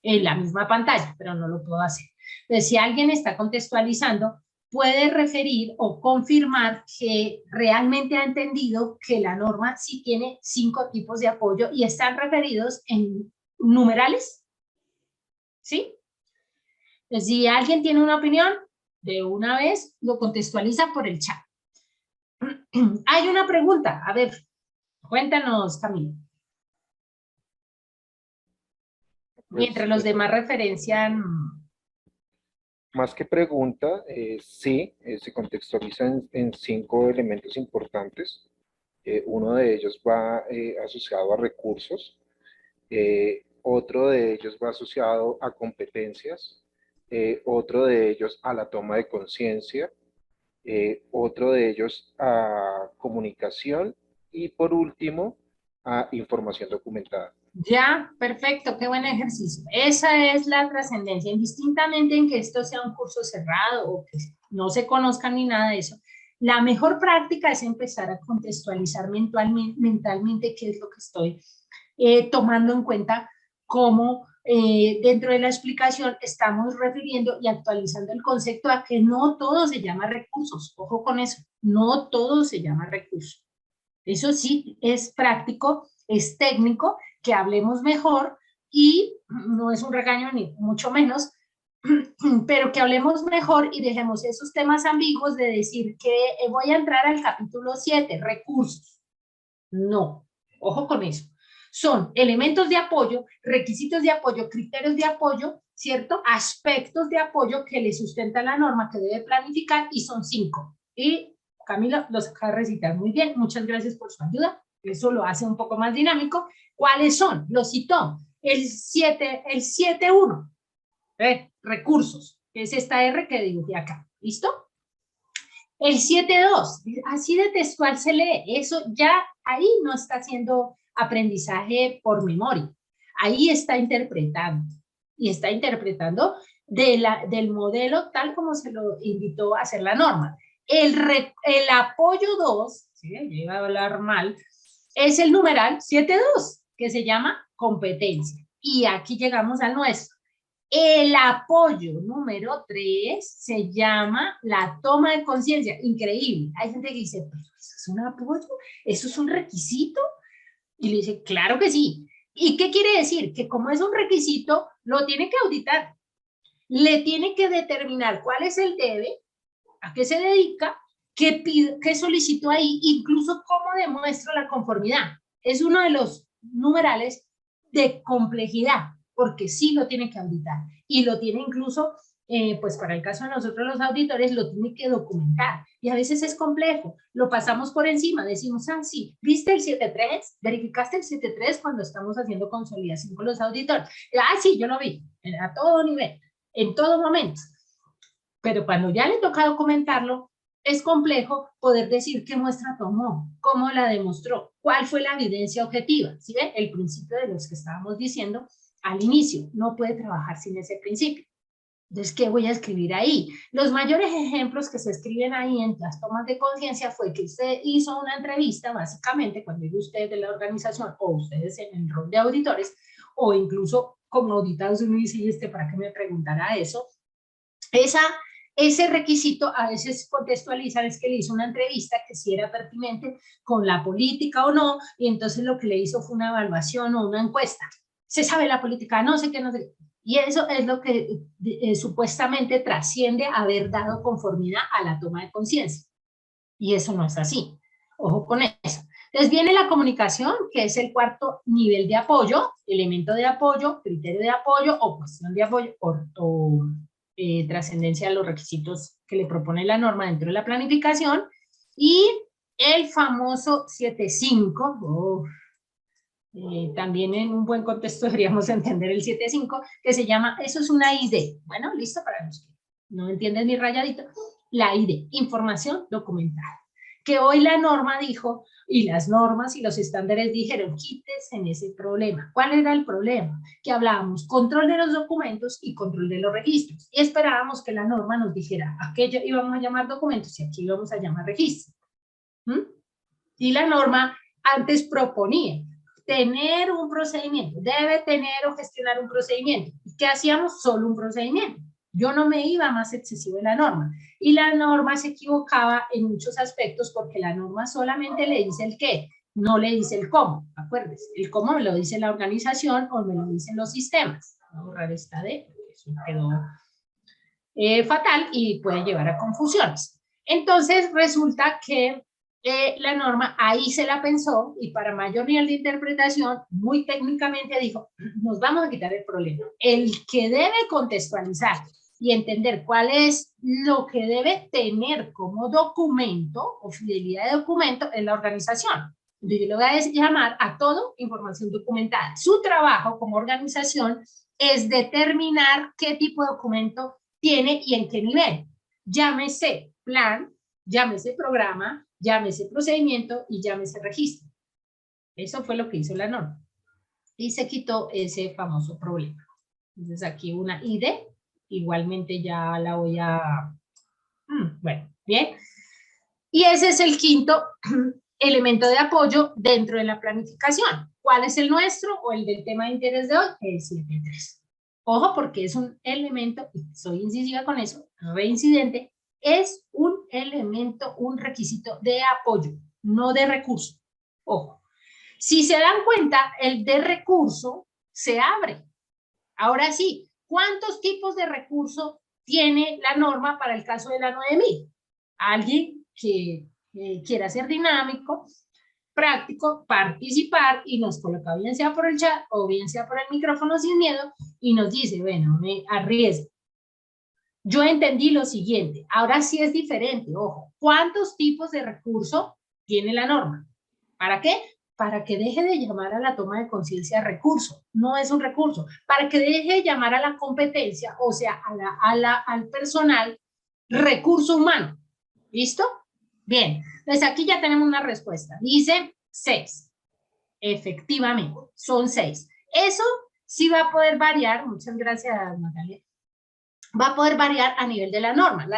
en la misma pantalla, pero no lo puedo hacer. Entonces, si alguien está contextualizando, puede referir o confirmar que realmente ha entendido que la norma sí tiene 5 tipos de apoyo y están referidos en numerales, ¿sí? Entonces, si alguien tiene una opinión, de una vez lo contextualiza por el chat. Hay una pregunta, a ver, cuéntanos, Camilo. Mientras los demás referencian. Más que pregunta, sí, se contextualiza en 5 elementos importantes. Uno de ellos va asociado a recursos, otro de ellos va asociado a competencias, otro de ellos a la toma de conciencia, otro de ellos a comunicación y por último a información documentada. Ya, perfecto, qué buen ejercicio. Esa es la trascendencia, indistintamente en que esto sea un curso cerrado o que no se conozca ni nada de eso. La mejor práctica es empezar a contextualizar mentalmente qué es lo que estoy tomando en cuenta, cómo dentro de la explicación estamos refiriendo y actualizando el concepto a que no todo se llama recursos. Ojo con eso, no todo se llama recursos. Eso sí es práctico, es técnico, que hablemos mejor y no es un regaño ni mucho menos, pero que hablemos mejor y dejemos esos temas ambiguos de decir que voy a entrar al capítulo 7, recursos. No, Ojo con eso. Son elementos de apoyo, requisitos de apoyo, criterios de apoyo, ¿cierto? Aspectos de apoyo que le sustenta la norma que debe planificar y son 5. Y Camila los acaba de recitar muy bien. Muchas gracias por su ayuda. Eso lo hace un poco más dinámico. ¿Cuáles son? Lo citó. El 7.1. Recursos, que es esta R que dibujé acá. ¿Listo? El 7.2, así de textual se lee, eso ya ahí no está haciendo aprendizaje por memoria, ahí está interpretando, y está interpretando del modelo tal como se lo invitó a hacer la norma. El apoyo 2, ¿sí? Yo iba a hablar mal, es el numeral 7.2, que se llama competencia, y aquí llegamos al nuestro. El apoyo número 3 se llama la toma de conciencia. Increíble. Hay gente que dice, pero eso es un apoyo, eso es un requisito. Y le dice, claro que sí. ¿Y qué quiere decir? Que como es un requisito, lo tiene que auditar. Le tiene que determinar cuál es el debe, a qué se dedica, qué solicitó ahí, incluso cómo demuestro la conformidad. Es uno de los numerales de complejidad, porque sí lo tiene que auditar y lo tiene incluso, pues para el caso de nosotros los auditores, lo tiene que documentar y a veces es complejo, lo pasamos por encima, decimos, ah, sí, ¿viste el 7.3? ¿Verificaste el 7.3 cuando estamos haciendo consolidación con los auditores? Ah, sí, yo lo vi, a todo nivel, en todo momento. Pero cuando ya le toca documentarlo, es complejo poder decir qué muestra tomó, cómo la demostró, cuál fue la evidencia objetiva. ¿Sí ve? El principio de los que estábamos diciendo al inicio, no puede trabajar sin ese principio. Entonces, ¿qué voy a escribir ahí? Los mayores ejemplos que se escriben ahí en las tomas de conciencia fue que usted hizo una entrevista, básicamente, cuando digo usted de la organización, o ustedes en el rol de auditores, o incluso como auditados uno dice, ¿y para qué me preguntará eso? Ese requisito a veces contextualizan es que le hizo una entrevista que si era pertinente con la política o no, y entonces lo que le hizo fue una evaluación o una encuesta. Se sabe la política, no sé qué, no sé. Y eso es lo que supuestamente trasciende a haber dado conformidad a la toma de conciencia. Y eso no es así. Ojo con eso. Entonces viene la comunicación, que es el cuarto nivel de apoyo, elemento de apoyo, criterio de apoyo o cuestión de apoyo o trascendencia a los requisitos que le propone la norma dentro de la planificación. Y el famoso 7.5, también en un buen contexto deberíamos entender el 7.5, que se llama, eso es una ID. Bueno, listo para los que no entienden mi rayadito. La ID, información documentada. Que hoy la norma dijo, y las normas y los estándares dijeron, quítese en ese problema. ¿Cuál era el problema? Que hablábamos control de los documentos y control de los registros. Y esperábamos que la norma nos dijera, aquello íbamos a llamar documentos y aquí íbamos a llamar registros. Y la norma antes proponía tener un procedimiento, debe tener o gestionar un procedimiento. ¿Y qué hacíamos? Solo un procedimiento. Yo no me iba más excesivo en la norma. Y la norma se equivocaba en muchos aspectos porque la norma solamente le dice el qué, no le dice el cómo. Acuérdense, el cómo me lo dice la organización o me lo dicen los sistemas. Voy a borrar esta D, porque eso quedó fatal y puede llevar a confusiones. Entonces resulta que la norma ahí se la pensó y para mayor nivel de interpretación, muy técnicamente dijo, nos vamos a quitar el problema. El que debe contextualizar y entender cuál es lo que debe tener como documento o fidelidad de documento es la organización. Entonces yo le voy a llamar a todo información documentada. Su trabajo como organización es determinar qué tipo de documento tiene y en qué nivel. Llámese plan, llámese programa, llámese procedimiento y llámese registro. Eso fue lo que hizo la norma. Y se quitó ese famoso problema. Entonces aquí una ID, igualmente ya la voy a... Bueno, bien. Y ese es el quinto elemento de apoyo dentro de la planificación. ¿Cuál es el nuestro o el del tema de interés de hoy? El 7.3. Ojo, porque es un elemento, y soy incisiva con eso, reincidente, es un elemento, un requisito de apoyo, no de recurso. Ojo, si se dan cuenta, el de recurso se abre. Ahora sí, ¿cuántos tipos de recurso tiene la norma para el caso de la 9000? Alguien que quiera ser dinámico, práctico participar y nos coloca bien sea por el chat o bien sea por el micrófono sin miedo y nos dice, bueno, me arriesgo. Yo entendí lo siguiente, ahora sí es diferente, ojo, ¿cuántos tipos de recurso tiene la norma? ¿Para qué? Para que deje de llamar a la toma de conciencia recurso, no es un recurso, para que deje de llamar a la competencia, o sea, al personal recurso humano. ¿Listo? Bien, pues aquí ya tenemos una respuesta. Dice 6. Efectivamente, son 6. Eso sí va a poder variar, muchas gracias Natalia, va a poder variar a nivel de la norma.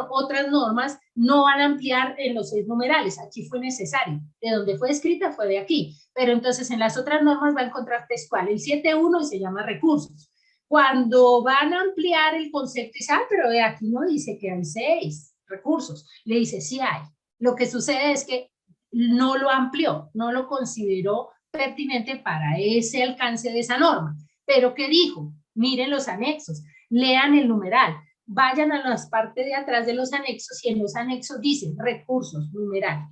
Otras normas no van a ampliar en los 6 numerales, aquí fue necesario, de donde fue escrita fue de aquí, pero entonces en las otras normas va a encontrar textual el 7.1 y se llama recursos. Cuando van a ampliar el concepto, dice, pero de aquí no dice que hay 6 recursos, le dice, sí hay. Lo que sucede es que no lo amplió, no lo consideró pertinente para ese alcance de esa norma. Pero ¿qué dijo? Miren los anexos, lean el numeral, vayan a las partes de atrás de los anexos y en los anexos dicen recursos, numeral.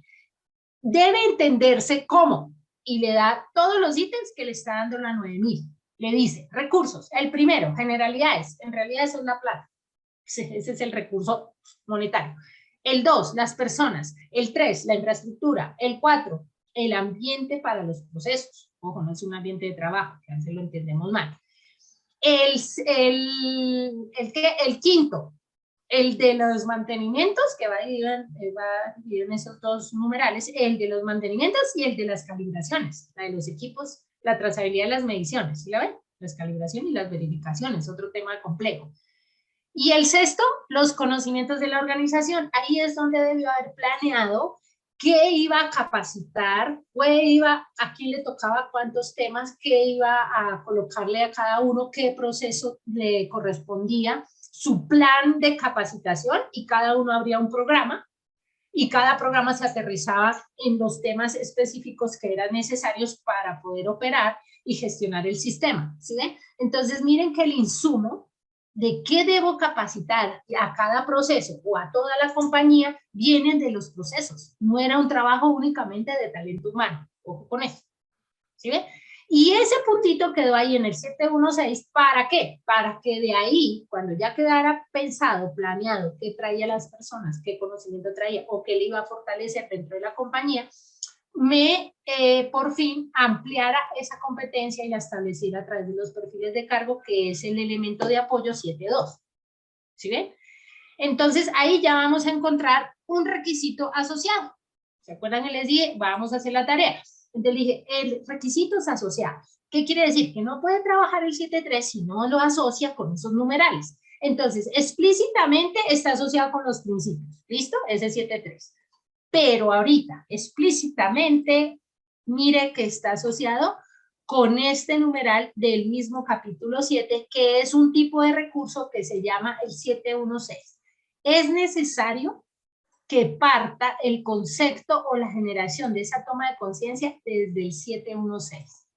Debe entenderse cómo y le da todos los ítems que le está dando la 9000. Le dice recursos, el primero, generalidades, en realidad es una plata, ese es el recurso monetario. El 2, las personas. El 3, la infraestructura. El 4, el ambiente para los procesos. Ojo, no es un ambiente de trabajo, que a veces lo entendemos mal. El quinto, el de los mantenimientos, que va dividido en esos 2 numerales, el de los mantenimientos y el de las calibraciones, la de los equipos, la trazabilidad de las mediciones, ¿sí la ven? Las calibraciones y las verificaciones, otro tema complejo. Y el sexto, los conocimientos de la organización. Ahí es donde debió haber planeado qué iba a capacitar, a quién le tocaba cuántos temas, qué iba a colocarle a cada uno, qué proceso le correspondía, su plan de capacitación, y cada uno habría un programa, y cada programa se aterrizaba en los temas específicos que eran necesarios para poder operar y gestionar el sistema, ¿sí ven? Entonces miren que el insumo de qué debo capacitar a cada proceso o a toda la compañía vienen de los procesos. No era un trabajo únicamente de talento humano. Ojo con eso. ¿Sí ve? Y ese puntito quedó ahí en el 716, ¿para qué? Para que de ahí, cuando ya quedara pensado, planeado, qué traía las personas, qué conocimiento traía o qué le iba a fortalecer dentro de la compañía, por fin ampliara esa competencia y la estableciera a través de los perfiles de cargo, que es el elemento de apoyo 7.2. ¿Sí ven? Entonces ahí ya vamos a encontrar un requisito asociado. ¿Se acuerdan que les dije? Vamos a hacer la tarea. Entonces le dije, el requisitos asociados. ¿Qué quiere decir? Que no puede trabajar el 7.3 si no lo asocia con esos numerales. Entonces, explícitamente está asociado con los principios. ¿Listo? Ese 7.3. Pero ahorita, explícitamente, mire que está asociado con este numeral del mismo capítulo 7, que es un tipo de recurso que se llama el 716. Es necesario que parta el concepto o la generación de esa toma de conciencia desde el 716.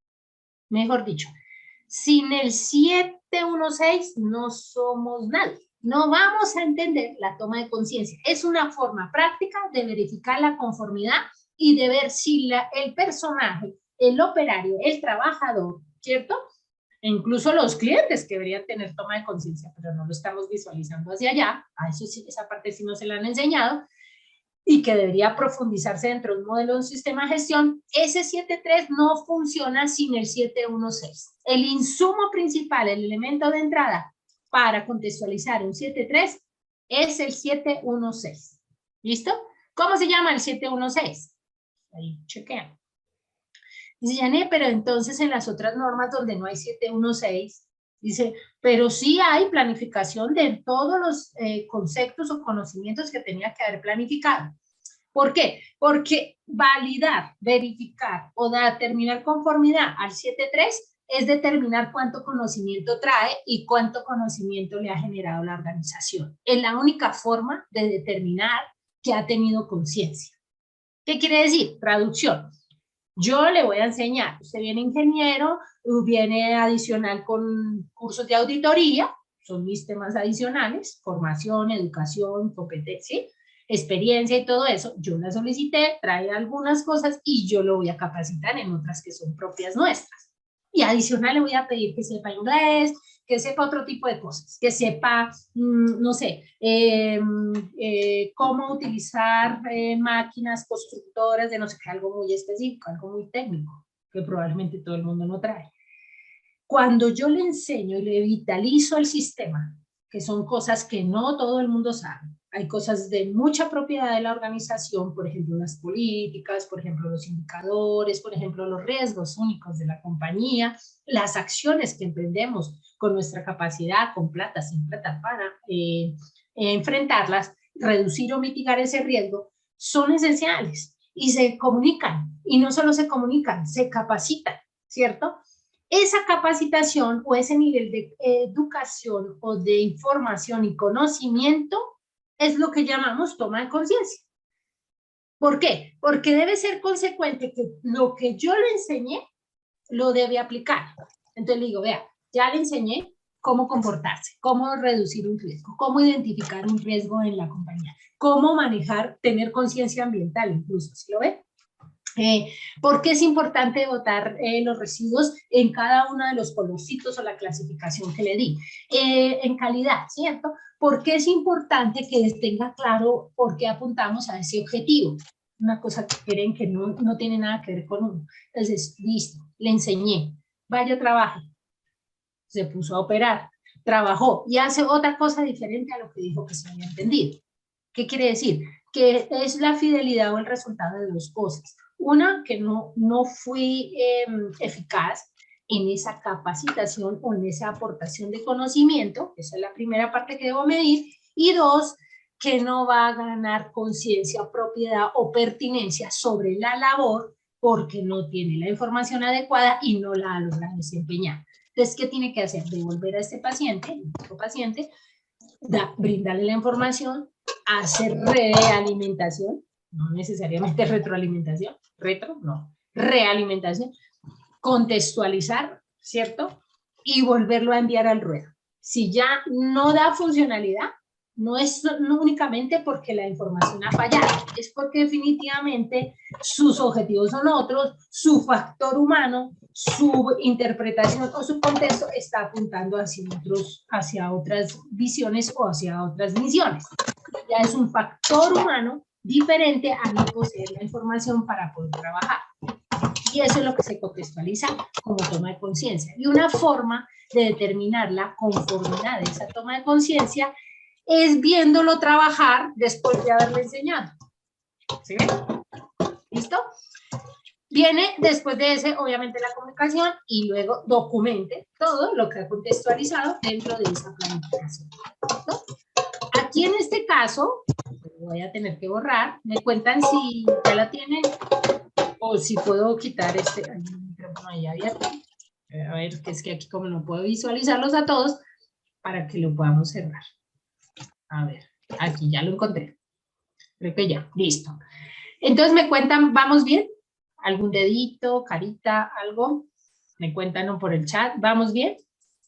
Mejor dicho, sin el 716 no somos nadie. No vamos a entender la toma de conciencia. Es una forma práctica de verificar la conformidad y de ver si el personaje, el operario, el trabajador, ¿cierto? E incluso los clientes que deberían tener toma de conciencia, pero no lo estamos visualizando hacia allá. A eso sí, esa parte sí no se la han enseñado, y que debería profundizarse dentro de un modelo de un sistema de gestión. Ese 7.3 no funciona sin el 7.1.6. El insumo principal, el elemento de entrada para contextualizar un 7.3 es el 7.1.6. ¿Listo? ¿Cómo se llama el 7.1.6? Ahí, chequean. Dice, Jané, pero entonces en las otras normas donde no hay 7.1.6, dice, pero sí hay planificación de todos los conceptos o conocimientos que tenía que haber planificado. ¿Por qué? Porque validar, verificar o determinar conformidad al 7.3 es determinar cuánto conocimiento trae y cuánto conocimiento le ha generado la organización. Es la única forma de determinar que ha tenido conciencia. ¿Qué quiere decir? Traducción. Yo le voy a enseñar, usted viene ingeniero, viene adicional con cursos de auditoría, son mis temas adicionales, formación, educación, competencia, ¿sí? experiencia y todo eso, yo la solicité, trae algunas cosas y yo lo voy a capacitar en otras que son propias nuestras. Y adicional le voy a pedir que sepa inglés, que sepa otro tipo de cosas, que sepa, no sé, cómo utilizar máquinas constructoras de no sé qué, algo muy específico, algo muy técnico, que probablemente todo el mundo no trae. Cuando yo le enseño y le vitalizo el sistema, que son cosas que no todo el mundo sabe, hay cosas de mucha propiedad de la organización, por ejemplo, las políticas, por ejemplo, los indicadores, por ejemplo, los riesgos únicos de la compañía, las acciones que emprendemos con nuestra capacidad, con plata, sin plata, para enfrentarlas, reducir o mitigar ese riesgo, son esenciales y se comunican. Y no solo se comunican, se capacitan, ¿cierto? Esa capacitación o ese nivel de educación o de información y conocimiento es lo que llamamos toma de conciencia. ¿Por qué? Porque debe ser consecuente que lo que yo le enseñé lo debe aplicar. Entonces le digo, vea, ya le enseñé cómo comportarse, cómo reducir un riesgo, cómo identificar un riesgo en la compañía, cómo manejar, tener conciencia ambiental incluso, ¿sí lo ve? ¿Por qué es importante botar los residuos en cada uno de los colorcitos o la clasificación que le di? En calidad, ¿cierto? ¿Por qué es importante que tenga claro por qué apuntamos a ese objetivo? Una cosa que creen que no tiene nada que ver con uno. Entonces, listo, le enseñé, vaya, trabaje. Se puso a operar, trabajó y hace otra cosa diferente a lo que dijo que se había entendido. ¿Qué quiere decir? Que es la fidelidad o el resultado de dos cosas. Una, que no fui eficaz en esa capacitación o en esa aportación de conocimiento, esa es la primera parte que debo medir, y dos, que no va a ganar conciencia, propiedad o pertinencia sobre la labor porque no tiene la información adecuada y no la ha logrado desempeñar. Entonces, ¿qué tiene que hacer? Devolver a este paciente, otro paciente, brindarle la información, hacer realimentación, no necesariamente retroalimentación, no, realimentación, contextualizar, ¿cierto? Y volverlo a enviar al ruedo. Si ya no da funcionalidad, no es únicamente porque la información ha fallado, es porque definitivamente sus objetivos son otros, su factor humano, su interpretación o su contexto está apuntando hacia otras visiones o hacia otras misiones. Ya es un factor humano diferente a no poseer la información para poder trabajar. Y eso es lo que se contextualiza como toma de conciencia. Y una forma de determinar la conformidad de esa toma de conciencia es viéndolo trabajar después de haberle enseñado. ¿Sí ven? ¿Listo? Viene después de ese, obviamente, la comunicación y luego documente todo lo que ha contextualizado dentro de esa planificación. ¿Listo? Aquí en este caso, voy a tener que borrar, me cuentan si ya la tienen o si puedo quitar este micrófono ahí abierto. A ver, que es que aquí como no puedo visualizarlos a todos, para que lo podamos cerrar. A ver, aquí ya lo encontré. Creo que ya, listo. Entonces me cuentan, ¿vamos bien? ¿Algún dedito, carita, algo? Me cuentan por el chat, ¿vamos bien?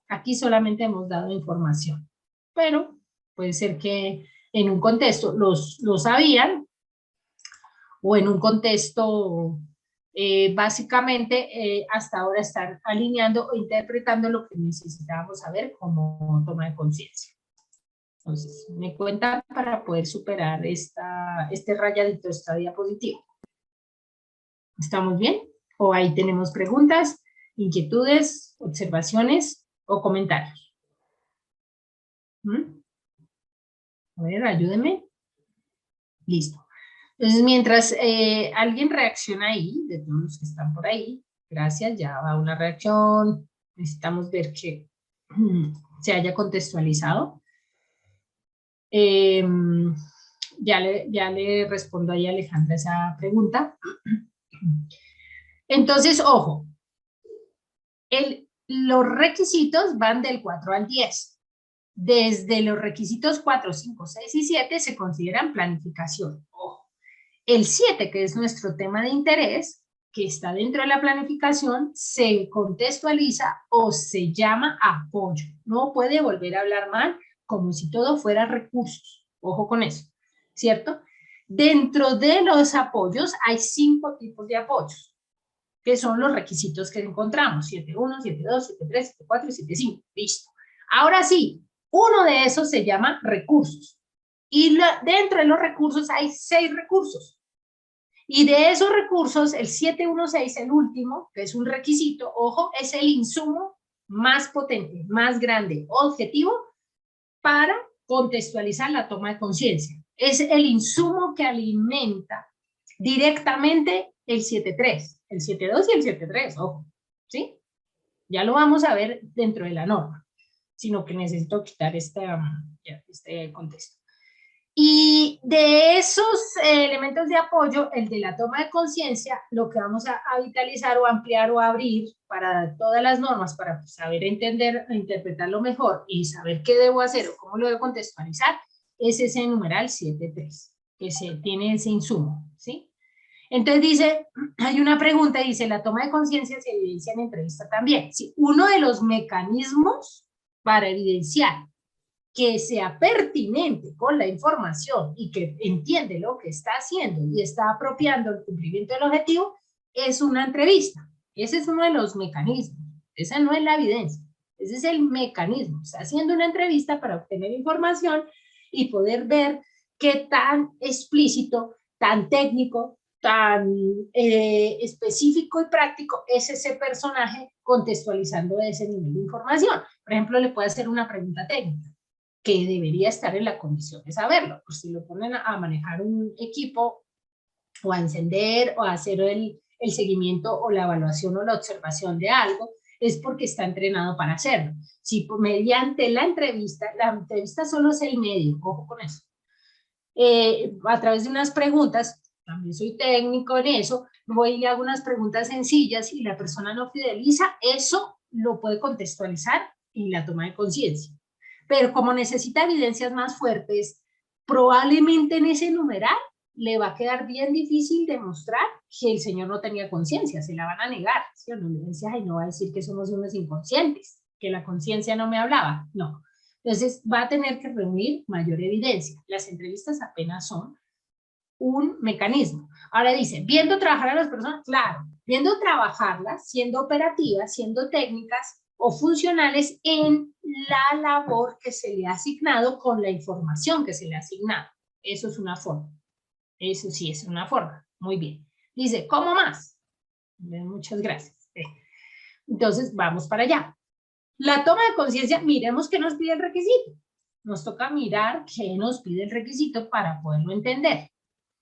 Aquí solamente hemos dado información, pero puede ser que en un contexto lo sabían o en un contexto básicamente hasta ahora están alineando o interpretando lo que necesitábamos saber como toma de conciencia. Entonces, me cuentan para poder superar este rayadito, esta diapositiva. ¿Estamos bien? ¿O ahí tenemos preguntas, inquietudes, observaciones o comentarios? A ver, ayúdenme. Listo. Entonces, mientras alguien reacciona ahí, de todos los que están por ahí, gracias, ya va una reacción, necesitamos ver que se haya contextualizado. Ya le respondo ahí a Alejandra esa pregunta. Entonces, ojo, los requisitos van del 4 al 10. Desde los requisitos 4, 5, 6 y 7 se consideran planificación. Ojo. El 7, que es nuestro tema de interés, que está dentro de la planificación, se contextualiza o se llama apoyo. No puede volver a hablar mal como si todo fuera recursos. Ojo con eso, ¿cierto? Dentro de los apoyos hay 5 tipos de apoyos, que son los requisitos que encontramos, 7.1, 7.2, 7.3, 7.4 y 7.5, listo. Ahora sí, uno de esos se llama recursos, y dentro de los recursos hay 6 recursos, y de esos recursos, el 7.1.6, el último, que es un requisito, ojo, es el insumo más potente, más grande, objetivo, para contextualizar la toma de conciencia. Es el insumo que alimenta directamente el 7.3, el 7.2 y el 7.3, ojo, ¿sí? Ya lo vamos a ver dentro de la norma, sino que necesito quitar este contexto. Y de esos elementos de apoyo, el de la toma de conciencia, lo que vamos a vitalizar o ampliar o abrir para todas las normas, para saber entender, interpretarlo mejor y saber qué debo hacer o cómo lo debo contextualizar, es ese numeral 7.3, que tiene ese insumo, ¿sí? Entonces dice, hay una pregunta, dice, la toma de conciencia se evidencia en entrevista también. ¿Sí? Uno de los mecanismos para evidenciar que sea pertinente con la información y que entiende lo que está haciendo y está apropiando el cumplimiento del objetivo, es una entrevista. Ese es uno de los mecanismos. Esa no es la evidencia. Ese es el mecanismo. Está haciendo una entrevista para obtener información y poder ver qué tan explícito, tan técnico, tan específico y práctico es ese personaje contextualizando ese nivel de información. Por ejemplo, le puede hacer una pregunta técnica que debería estar en la condición de saberlo. Pues si lo ponen a manejar un equipo o a encender o a hacer el seguimiento o la evaluación o la observación de algo, es porque está entrenado para hacerlo. Si mediante la entrevista solo es el medio, ojo con eso, a través de unas preguntas, también soy técnico en eso, voy y le hago unas preguntas sencillas y la persona no fideliza, eso lo puede contextualizar en la toma de conciencia. Pero como necesita evidencias más fuertes, probablemente en ese numeral le va a quedar bien difícil demostrar que el señor no tenía conciencia, se la van a negar, ¿sí? No, y no va a decir que somos unos inconscientes, que la conciencia no me hablaba, no. Entonces va a tener que reunir mayor evidencia. Las entrevistas apenas son un mecanismo. Ahora dice, viendo trabajar a las personas, claro, viendo trabajarlas, siendo operativas, siendo técnicas o funcionales en la labor que se le ha asignado con la información que se le ha asignado. Eso es una forma. Eso sí es una forma. Muy bien. Dice, ¿cómo más? Muchas gracias. Entonces, vamos para allá. La toma de conciencia, miremos qué nos pide el requisito. Nos toca mirar qué nos pide el requisito para poderlo entender.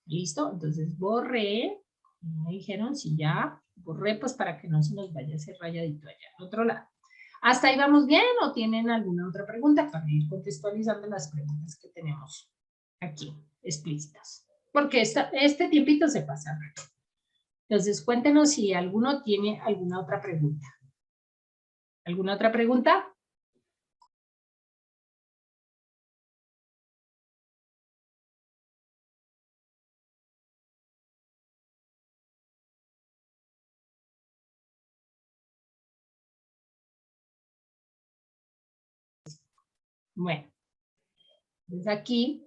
¿Listo? Entonces borré, me dijeron si ya borré, pues para que no se nos vaya ese rayadito allá al otro lado. ¿Hasta ahí vamos bien o tienen alguna otra pregunta para ir contextualizando las preguntas que tenemos aquí explícitas? Porque este tiempito se pasa. Entonces cuéntenos si alguno tiene alguna otra pregunta. ¿Alguna otra pregunta? Bueno, entonces aquí,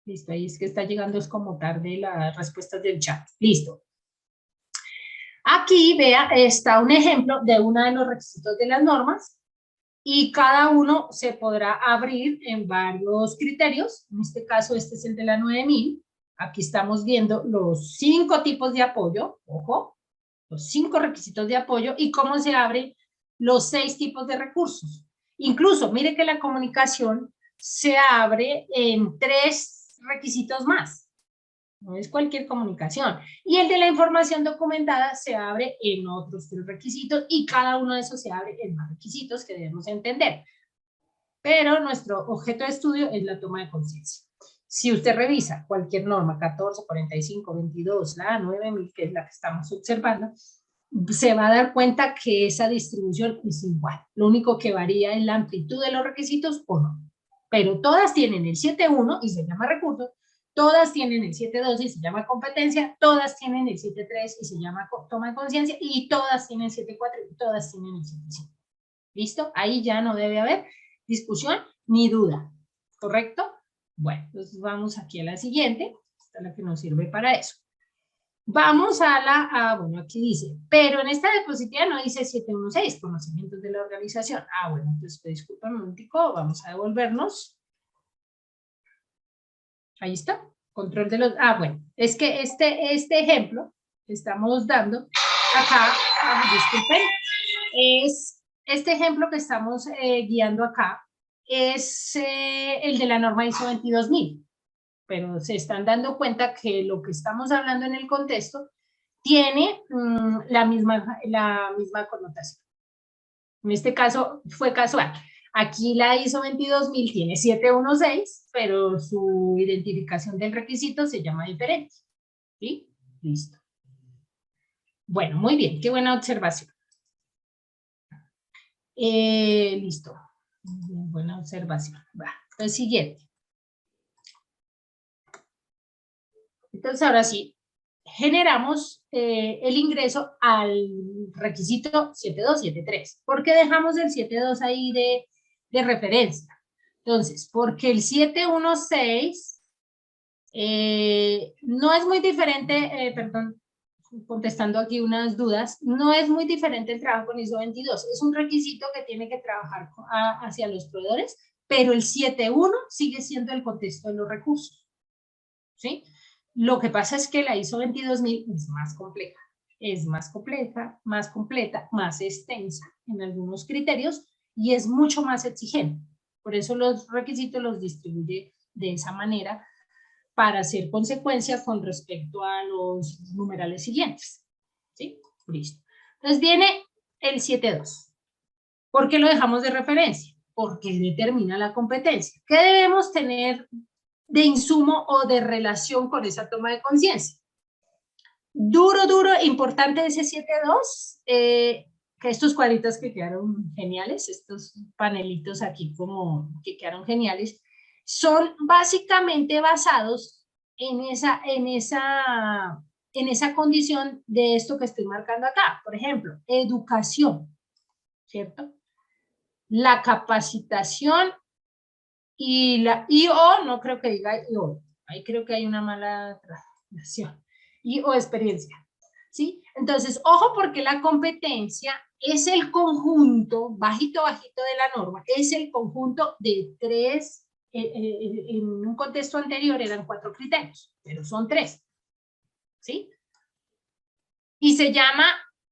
listo, ahí es que está llegando, es como tarde las respuestas del chat. Listo. Aquí, vea, está un ejemplo de uno de los requisitos de las normas y cada uno se podrá abrir en varios criterios. En este caso, este es el de la 9000. Aquí estamos viendo los 5 tipos de apoyo, ojo, los 5 requisitos de apoyo y cómo se abren los 6 tipos de recursos. Incluso, mire que la comunicación se abre en 3 requisitos más. No es cualquier comunicación. Y el de la información documentada se abre en otros 3 requisitos y cada uno de esos se abre en más requisitos que debemos entender. Pero nuestro objeto de estudio es la toma de conciencia. Si usted revisa cualquier norma, 14, 45, 22, la 9000, que es la que estamos observando, se va a dar cuenta que esa distribución es igual. Lo único que varía es la amplitud de los requisitos o no. Pero todas tienen el 7.1 y se llama recurso, todas tienen el 7.2 y se llama competencia, todas tienen el 7.3 y se llama toma de conciencia, y todas tienen el 7.4 y todas tienen el 7.5. ¿Listo? Ahí ya no debe haber discusión ni duda. ¿Correcto? Bueno, entonces vamos aquí a la siguiente. esta es la que nos sirve para eso. Vamos a la, bueno, aquí dice, pero en esta diapositiva no dice 716, conocimientos de la organización. Bueno, entonces disculpen un momentico, vamos a devolvernos. Ahí está, control de los, bueno, es que este ejemplo que estamos dando acá, disculpen, es este ejemplo que estamos guiando acá, es el de la norma ISO 22000. Pero se están dando cuenta que lo que estamos hablando en el contexto tiene la misma connotación. En este caso fue casual. Aquí la ISO 22000 tiene 716, pero su identificación del requisito se llama diferente. ¿Sí? Listo. Bueno, muy bien, qué buena observación. Listo. Bien, buena observación. Va, el siguiente. Entonces, ahora sí, generamos el ingreso al requisito 7273. ¿Por qué dejamos el 72 ahí de referencia? Entonces, porque el 716 no es muy diferente, perdón, contestando aquí unas dudas, no es muy diferente el trabajo con ISO 22. Es un requisito que tiene que trabajar hacia los proveedores, pero el 71 sigue siendo el contexto de los recursos. ¿Sí? Lo que pasa es que la ISO 22000 es más compleja, más completa, más extensa en algunos criterios y es mucho más exigente. Por eso los requisitos los distribuye de esa manera para hacer consecuencia con respecto a los numerales siguientes. ¿Sí? Listo. Entonces viene el 7.2. ¿Por qué lo dejamos de referencia? Porque determina la competencia. ¿Qué debemos tener de insumo o de relación con esa toma de conciencia? Duro, importante ese 7.2, que estos cuadritos que quedaron geniales, estos panelitos aquí como que quedaron geniales, son básicamente basados en esa condición de esto que estoy marcando acá. Por ejemplo, educación, ¿cierto? La capacitación y la IO, no creo que diga IO, ahí creo que hay una mala traducción, IO experiencia, ¿sí? Entonces, ojo porque la competencia es el conjunto, bajito de la norma, es el conjunto de tres, en un contexto anterior eran 4 criterios, pero son 3, ¿sí? Y se llama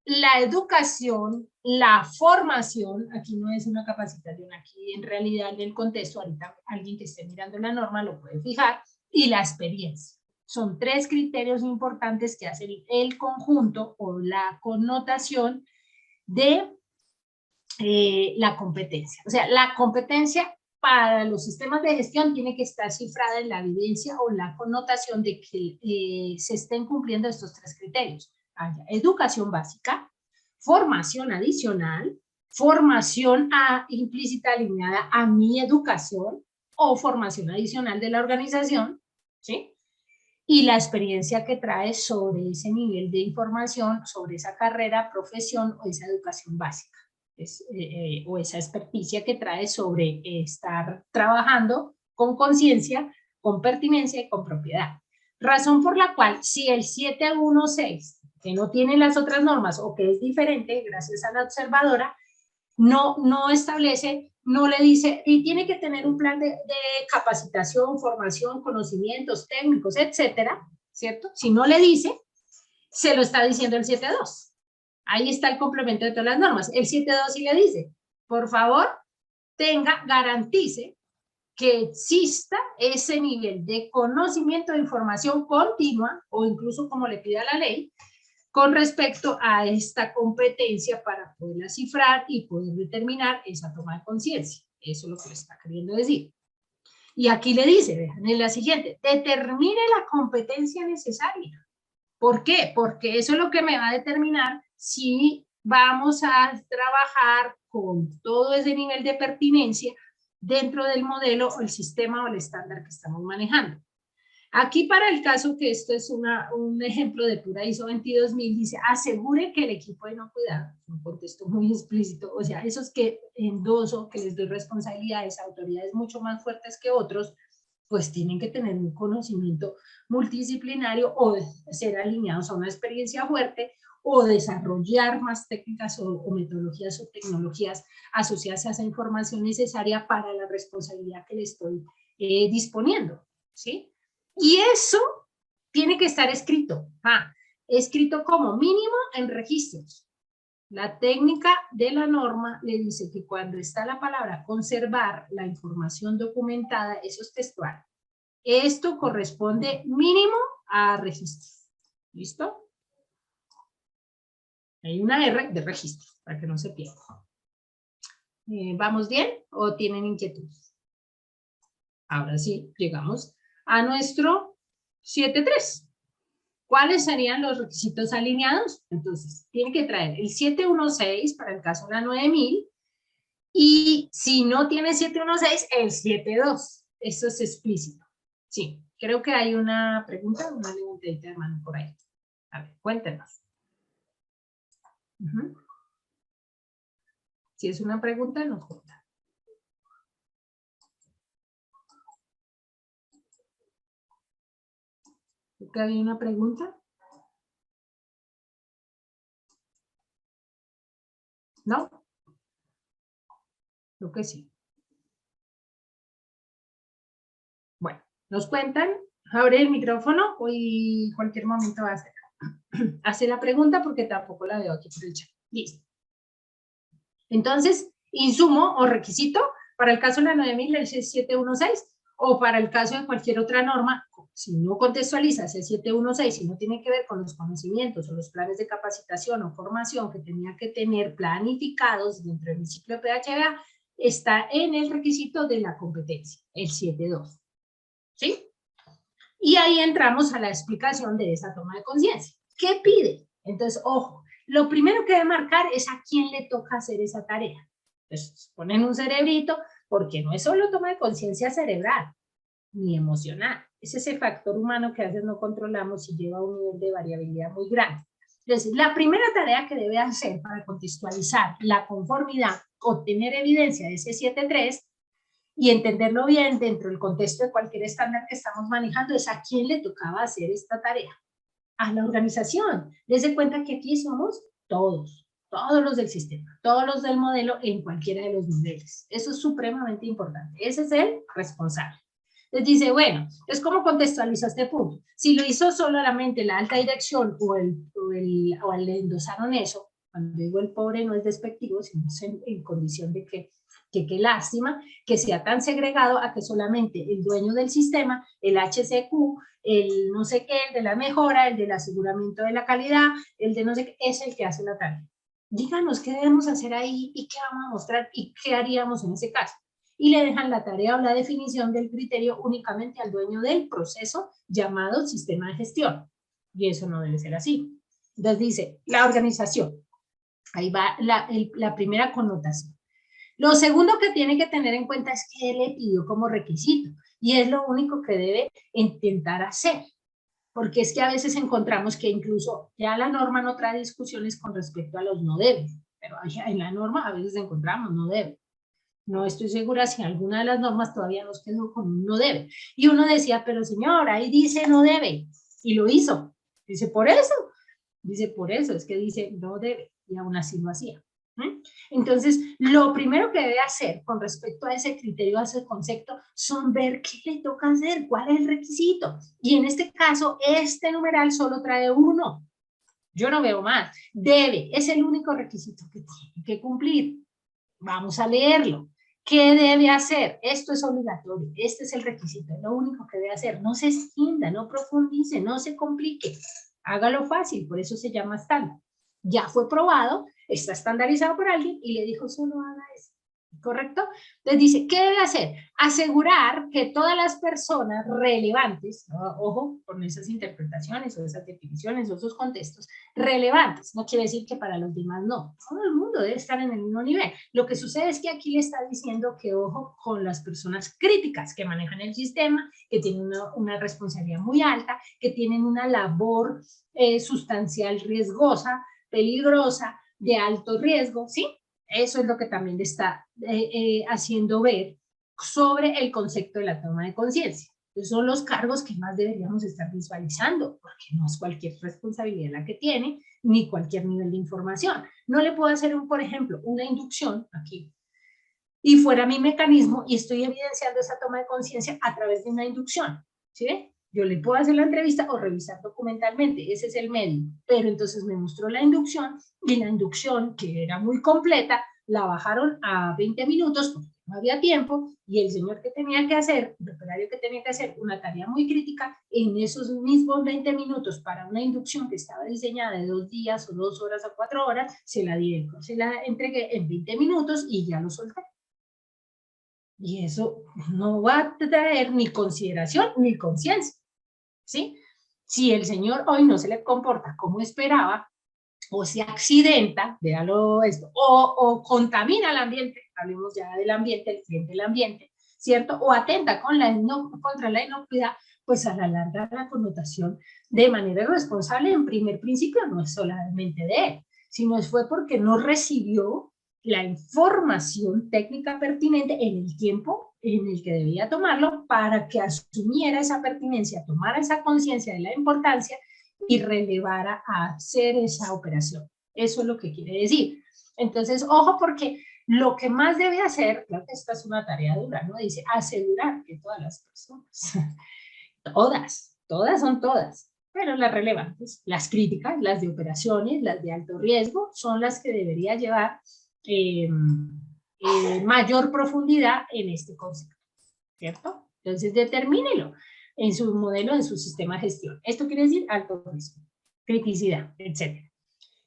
la educación, la formación, aquí no es una capacitación, aquí en realidad en el contexto, ahorita alguien que esté mirando la norma lo puede fijar, y la experiencia. Son 3 criterios importantes que hacen el conjunto o la connotación de la competencia. O sea, la competencia para los sistemas de gestión tiene que estar cifrada en la evidencia o la connotación de que se estén cumpliendo estos 3 criterios. Educación básica, formación adicional, formación implícita alineada a mi educación o formación adicional de la organización, ¿sí? Y la experiencia que trae sobre ese nivel de información, sobre esa carrera, profesión o esa educación básica, o esa experticia que trae sobre estar trabajando con conciencia, con pertinencia y con propiedad. Razón por la cual, si el 716 que no tiene las otras normas o que es diferente, gracias a la observadora, no establece, no le dice, y tiene que tener un plan de capacitación, formación, conocimientos técnicos, etcétera, ¿cierto? Si no le dice, se lo está diciendo el 7.2. Ahí está el complemento de todas las normas. El 7.2 sí le dice, por favor, garantice que exista ese nivel de conocimiento de información continua, o incluso como le pida la ley, con respecto a esta competencia para poderla cifrar y poder determinar esa toma de conciencia. Eso es lo que le está queriendo decir. Y aquí le dice, vean, en la siguiente, determine la competencia necesaria. ¿Por qué? Porque eso es lo que me va a determinar si vamos a trabajar con todo ese nivel de pertinencia dentro del modelo o el sistema o el estándar que estamos manejando. Aquí para el caso que esto es un ejemplo de pura ISO 22000, dice, asegure que el equipo de inocuidad, un contexto muy explícito, o sea, esos que endoso, que les doy responsabilidades a autoridades mucho más fuertes que otros, pues tienen que tener un conocimiento multidisciplinario o ser alineados a una experiencia fuerte o desarrollar más técnicas o metodologías o tecnologías asociadas a esa información necesaria para la responsabilidad que le estoy disponiendo, ¿sí? Y eso tiene que estar escrito, escrito como mínimo en registros. La técnica de la norma le dice que cuando está la palabra conservar la información documentada, eso es textual. Esto corresponde mínimo a registros. ¿Listo? Hay una R de registro, para que no se pierda. ¿Vamos bien o tienen inquietudes? Ahora sí, llegamos a nuestro 7.3. ¿Cuáles serían los requisitos alineados? Entonces, tiene que traer el 716 para el caso de la 9000 y si no tiene 716, el 72. Eso es explícito. Sí, creo que hay una pregunta, una levantadita de mano por ahí. A ver, cuéntenos. Si es una pregunta, nos cuenta. ¿Creo que había una pregunta? ¿No? Creo que sí. Bueno, nos cuentan. Abre el micrófono y cualquier momento va a hacer. Hace la pregunta porque tampoco la veo aquí por el chat. Listo. Entonces, insumo o requisito para el caso de la 9000 el 716 o para el caso de cualquier otra norma, si no contextualizas el 716 y no tiene que ver con los conocimientos o los planes de capacitación o formación que tenía que tener planificados dentro del ciclo PHBA, está en el requisito de la competencia, el 72. ¿Sí? Y ahí entramos a la explicación de esa toma de conciencia. ¿Qué pide? Entonces, ojo, lo primero que debe marcar es a quién le toca hacer esa tarea. Entonces, ponen un cerebrito, porque no es solo toma de conciencia cerebral, ni emocional. Es ese factor humano que a veces no controlamos y lleva a un nivel de variabilidad muy grande. Entonces, la primera tarea que debe hacer para contextualizar la conformidad, obtener evidencia de ese 7.3, y entenderlo bien dentro del contexto de cualquier estándar que estamos manejando, es a quién le tocaba hacer esta tarea. A la organización. Desde cuenta que aquí somos todos los del sistema, todos los del modelo en cualquiera de los niveles. Eso es supremamente importante. Ese es el responsable. Les dice, bueno, es como contextualiza este punto. Si lo hizo solamente la alta dirección o le endosaron eso, cuando digo el pobre no es despectivo, sino en condición de que qué lástima que sea tan segregado a que solamente el dueño del sistema, el HCQ, el no sé qué, el de la mejora, el del aseguramiento de la calidad, el de no sé qué, es el que hace la tarea. Díganos qué debemos hacer ahí y qué vamos a mostrar y qué haríamos en ese caso. Y le dejan la tarea o la definición del criterio únicamente al dueño del proceso llamado sistema de gestión. Y eso no debe ser así. Entonces dice, la organización. Ahí va la primera connotación. Lo segundo que tiene que tener en cuenta es que él le pidió como requisito y es lo único que debe intentar hacer, porque es que a veces encontramos que incluso ya la norma no trae discusiones con respecto a los no debe, pero en la norma a veces encontramos no debe. No estoy segura si alguna de las normas todavía nos quedó con un no debe. Y uno decía, pero señor, ahí dice no debe, y lo hizo. Dice, por eso, es que dice no debe, y aún así lo hacía. Entonces, lo primero que debe hacer con respecto a ese criterio, a ese concepto, son ver qué le toca hacer, cuál es el requisito. Y en este caso, este numeral solo trae uno. Yo no veo más. Debe, es el único requisito que tiene que cumplir. Vamos a leerlo. ¿Qué debe hacer? Esto es obligatorio. Este es el requisito, es lo único que debe hacer. No se extienda, no profundice, no se complique. Hágalo fácil, por eso se llama estándar. Ya fue probado, está estandarizado por alguien y le dijo, solo haga eso. ¿Correcto? Entonces dice, ¿qué debe hacer? Asegurar que todas las personas relevantes, ¿no? Ojo con esas interpretaciones o esas definiciones o esos contextos, relevantes, no quiere decir que para los demás no, todo el mundo debe estar en el mismo nivel. Lo que sucede es que aquí le está diciendo que ojo con las personas críticas que manejan el sistema, que tienen una responsabilidad muy alta, que tienen una labor sustancial riesgosa, peligrosa, de alto riesgo, ¿sí? Eso es lo que también le está haciendo ver sobre el concepto de la toma de conciencia. Entonces son los cargos que más deberíamos estar visualizando, porque no es cualquier responsabilidad la que tiene, ni cualquier nivel de información. No le puedo hacer, por ejemplo, una inducción aquí, y fuera mi mecanismo, y estoy evidenciando esa toma de conciencia a través de una inducción, ¿sí? Yo le puedo hacer la entrevista o revisar documentalmente, ese es el medio, pero entonces me mostró la inducción, y la inducción, que era muy completa, la bajaron a 20 minutos porque no había tiempo, y el señor que tenía que hacer, el operario que tenía que hacer una tarea muy crítica, en esos mismos 20 minutos para una inducción que estaba diseñada de 2 días o 2 horas o 4 horas, se la entregué en 20 minutos y ya lo solté. Y eso no va a traer ni consideración ni conciencia, ¿sí? Si el señor hoy no se le comporta como esperaba, o se accidenta, véalo esto, o contamina el ambiente, hablemos ya del ambiente, el cliente del ambiente, ¿cierto? O atenta contra la inocuidad, pues a la larga la connotación de manera irresponsable en primer principio no es solamente de él, sino fue porque no recibió la información técnica pertinente en el tiempo en el que debía tomarlo para que asumiera esa pertinencia, tomara esa conciencia de la importancia y relevara a hacer esa operación. Eso es lo que quiere decir. Entonces, ojo, porque lo que más debe hacer, creo que esta es una tarea dura, ¿no? Dice, asegurar que todas las personas, todas son todas, pero las relevantes, las críticas, las de operaciones, las de alto riesgo, son las que debería llevar mayor profundidad en este concepto, ¿cierto? Entonces, determínelo en su modelo, en su sistema de gestión. Esto quiere decir alto riesgo, criticidad, etcétera,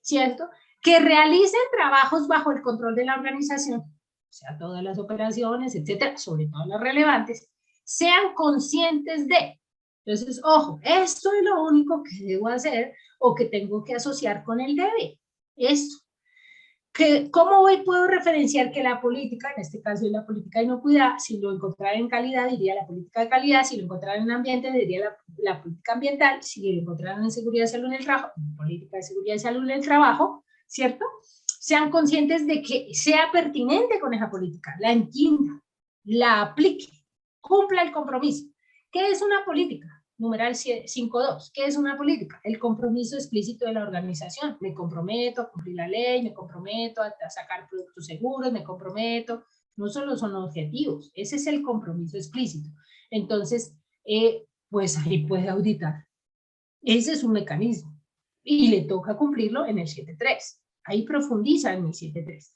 ¿cierto? Que realicen trabajos bajo el control de la organización, o sea, todas las operaciones, etcétera, sobre todo las relevantes, sean conscientes de. Entonces, ojo, esto es lo único que debo hacer o que tengo que asociar con el debe. Esto. ¿Cómo hoy puedo referenciar que la política, en este caso es la política de inocuidad, si lo encontrara en calidad, diría la política de calidad, si lo encontrara en ambiente, diría la política ambiental, si lo encontraran en seguridad y salud en el trabajo, política de seguridad y salud en el trabajo, ¿cierto? Sean conscientes de que sea pertinente con esa política, la entienda, la aplique, cumpla el compromiso. ¿Qué es una política? Numeral 5.2. ¿Qué es una política? El compromiso explícito de la organización. Me comprometo a cumplir la ley, me comprometo a sacar productos seguros, me comprometo. No solo son objetivos, ese es el compromiso explícito. Entonces, pues ahí puede auditar. Ese es un mecanismo. Y le toca cumplirlo en el 7.3. Ahí profundiza en el 7.3.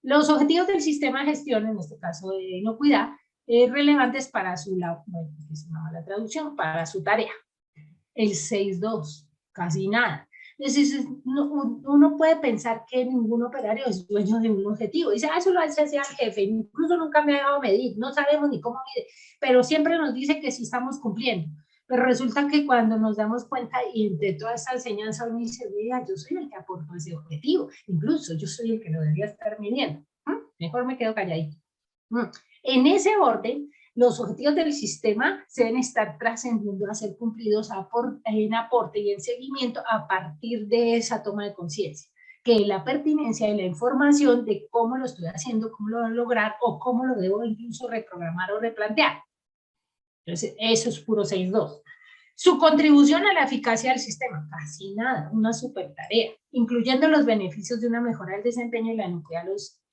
Los objetivos del sistema de gestión, en este caso de inocuidad, relevantes para su, bueno, es una mala traducción, para su tarea. El 6.2, casi nada. Entonces, uno puede pensar que ningún operario es dueño de un objetivo. Dice, eso lo hace el jefe, incluso nunca me ha dejado medir, no sabemos ni cómo mide, pero siempre nos dice que sí estamos cumpliendo. Pero resulta que cuando nos damos cuenta y entre toda esa enseñanza uno dice, mira, yo soy el que aportó ese objetivo, incluso yo soy el que lo debería estar midiendo. Mejor me quedo calladito. En ese orden, los objetivos del sistema se deben estar trascendiendo a ser cumplidos en aporte y en seguimiento a partir de esa toma de conciencia, que es la pertinencia de la información de cómo lo estoy haciendo, cómo lo voy a lograr o cómo lo debo incluso reprogramar o replantear. Entonces, eso es puro 6.2. Su contribución a la eficacia del sistema, casi nada, una super tarea, incluyendo los beneficios de una mejora del desempeño y la inocuidad,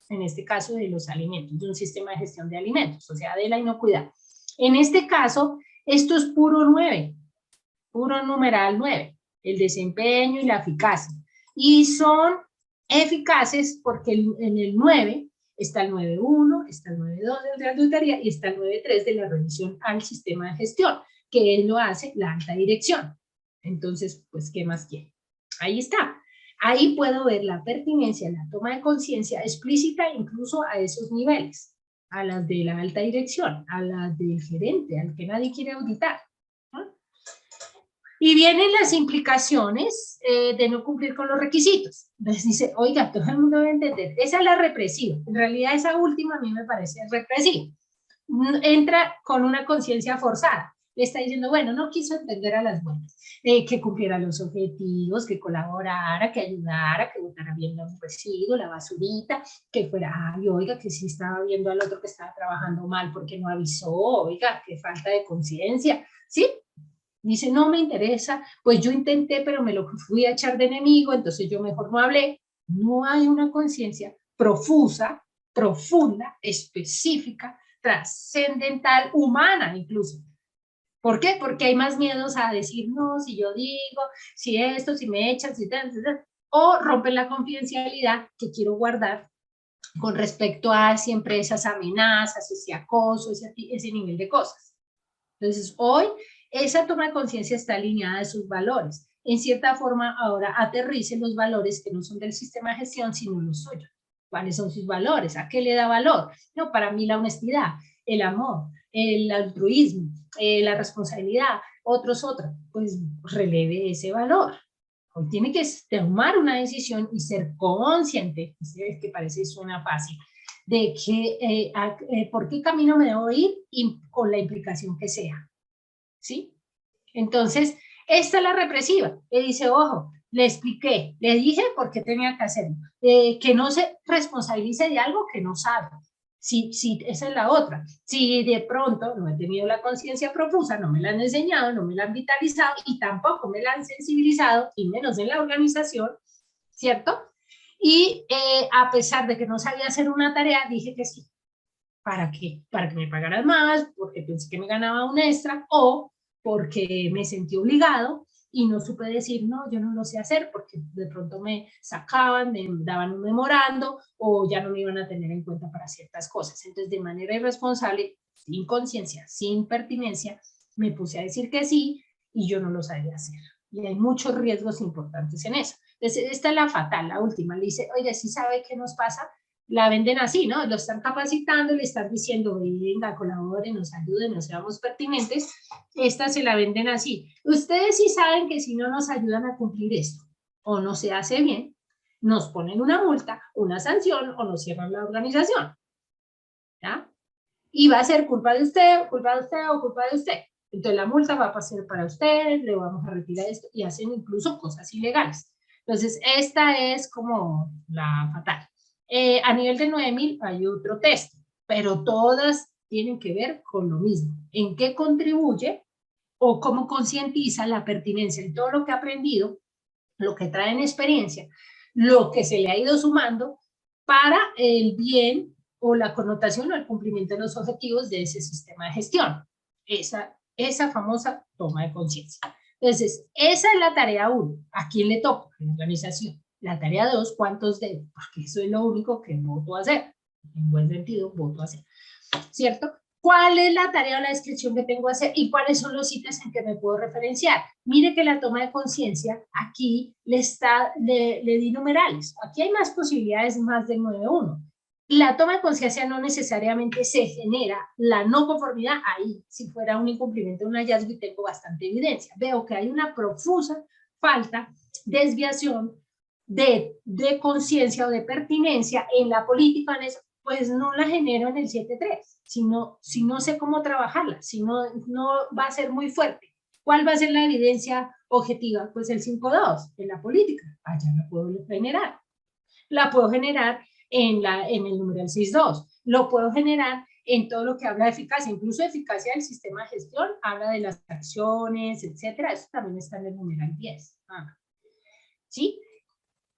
en este caso de los alimentos, de un sistema de gestión de alimentos, o sea, de la inocuidad. En este caso, esto es puro 9, puro numeral 9, el desempeño y la eficacia. Y son eficaces porque en el 9 está el 9.1, está el 9.2 de la auditoría y está el 9.3 de la revisión al sistema de gestión, que lo hace la alta dirección. Entonces, pues, ¿qué más quiere? Ahí está. Ahí puedo ver la pertinencia, la toma de conciencia explícita incluso a esos niveles, a las de la alta dirección, a las del gerente, al que nadie quiere auditar. Y vienen las implicaciones de no cumplir con los requisitos. Entonces dice, oiga, todo el mundo debe entender, esa es la represiva. En realidad esa última a mí me parece represiva. Entra con una conciencia forzada. Le está diciendo, bueno, no quiso entender a las buenas, que cumpliera los objetivos, que colaborara, que ayudara, que botara bien los residuos, la basurita, que fuera, ay, oiga, que si estaba viendo al otro que estaba trabajando mal porque no avisó, oiga, qué falta de conciencia, ¿sí? Dice, no me interesa, pues yo intenté, pero me lo fui a echar de enemigo, entonces yo mejor no hablé. No hay una conciencia profusa, profunda, específica, trascendental, humana incluso. ¿Por qué? Porque hay más miedos a decir, no, si yo digo, si esto, si me echan, si tal, o rompen la confidencialidad que quiero guardar con respecto a siempre esas amenazas, ese acoso, ese nivel de cosas. Entonces, hoy esa toma de conciencia está alineada a sus valores. En cierta forma, ahora aterrice los valores que no son del sistema de gestión, sino los suyos. ¿Cuáles son sus valores? ¿A qué le da valor? No, para mí la honestidad, el amor, el altruismo, la responsabilidad, otros. Pues releve ese valor. Hoy tiene que tomar una decisión y ser consciente, es que parece suena fácil, de que por qué camino me debo ir y con la implicación que sea. ¿Sí? Entonces, esta es la represiva. Le dice, ojo, le expliqué, le dije por qué tenía que hacerlo. Que no se responsabilice de algo que no sabe. Sí, esa es la otra. Si de pronto no he tenido la conciencia profusa, no me la han enseñado, no me la han vitalizado y tampoco me la han sensibilizado, y menos en la organización, ¿cierto? Y a pesar de que no sabía hacer una tarea, dije que sí. ¿Para qué? Para que me pagaran más, porque pensé que me ganaba un extra, o porque me sentí obligado y no supe decir, no, yo no lo sé hacer, porque de pronto me sacaban, me daban un memorando, o ya no me iban a tener en cuenta para ciertas cosas. Entonces, de manera irresponsable, sin conciencia, sin pertinencia, me puse a decir que sí, y yo no lo sabía hacer. Y hay muchos riesgos importantes en eso. Entonces, esta es la fatal, la última. Le dice, oye, ¿sí sabe qué nos pasa? La venden así, ¿no? Lo están capacitando, le están diciendo, venga, colaboren, nos ayuden, nos seamos pertinentes. Esta se la venden así. Ustedes sí saben que si no nos ayudan a cumplir esto, o no se hace bien, nos ponen una multa, una sanción, o nos cierran la organización. ¿Ya? Y va a ser culpa de usted, o culpa de usted, o culpa de usted. Entonces la multa va a pasar para usted, le vamos a retirar esto, y hacen incluso cosas ilegales. Entonces, esta es como la fatal. A nivel de 9000 hay otro texto, pero todas tienen que ver con lo mismo. ¿En qué contribuye o cómo concientiza la pertinencia en todo lo que ha aprendido, lo que trae en experiencia, lo que se le ha ido sumando para el bien o la connotación o el cumplimiento de los objetivos de ese sistema de gestión? Esa famosa toma de conciencia. Entonces, esa es la tarea 1. ¿A quién le toca? A la organización. La tarea 2, ¿cuántos debo? Porque eso es lo único que voto a hacer. En buen sentido, voto a hacer. ¿Cierto? ¿Cuál es la tarea o la descripción que tengo que hacer y cuáles son los sitios en que me puedo referenciar? Mire que la toma de conciencia aquí le di numerales. Aquí hay más posibilidades, más de 9-1. La toma de conciencia no necesariamente se genera la no conformidad ahí. Si fuera un incumplimiento, un hallazgo, y tengo bastante evidencia. Veo que hay una profusa falta, desviación de conciencia o de pertinencia en la política, en eso, pues no la genero en el 7.3, si no sé cómo trabajarla, si no va a ser muy fuerte. ¿Cuál va a ser la evidencia objetiva? Pues el 5.2, en la política. Allá la puedo generar. La puedo generar en el numeral 6.2. Lo puedo generar en todo lo que habla de eficacia, incluso de eficacia del sistema de gestión, habla de las acciones, etcétera. Eso también está en el numeral 10. ¿Sí?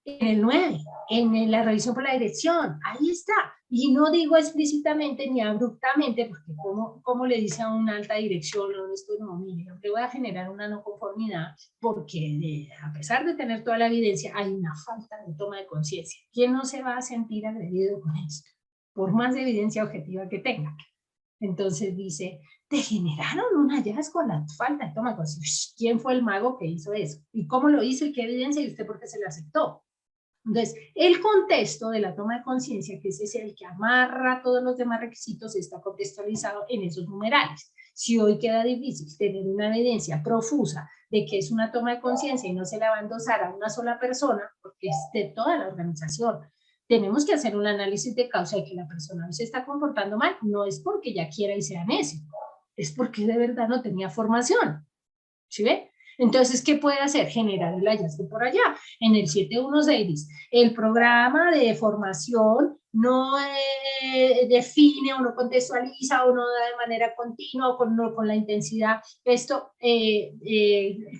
En el 9, en la revisión por la dirección, ahí está. Y no digo explícitamente ni abruptamente, porque como le dice a una alta dirección, no, esto no, mire, le voy a generar una no conformidad, porque a pesar de tener toda la evidencia, hay una falta de toma de conciencia. ¿Quién no se va a sentir agredido con esto? Por más evidencia objetiva que tenga. Entonces dice, te generaron un hallazgo a la falta de toma de conciencia. ¿Quién fue el mago que hizo eso? ¿Y cómo lo hizo? ¿Y qué evidencia? ¿Y usted por qué se lo aceptó? Entonces, el contexto de la toma de conciencia, que ese es el que amarra todos los demás requisitos, está contextualizado en esos numerales. Si hoy queda difícil tener una evidencia profusa de que es una toma de conciencia y no se la va a endosar a una sola persona, porque es de toda la organización, tenemos que hacer un análisis de causa de que la persona no se está comportando mal, no es porque ya quiera y sea necio, es porque de verdad no tenía formación. ¿Sí ve? Entonces, ¿qué puede hacer? Generar el hallazgo por allá. En el 716 dice, el programa de formación no define o no contextualiza o no da de manera continua o con la intensidad esto,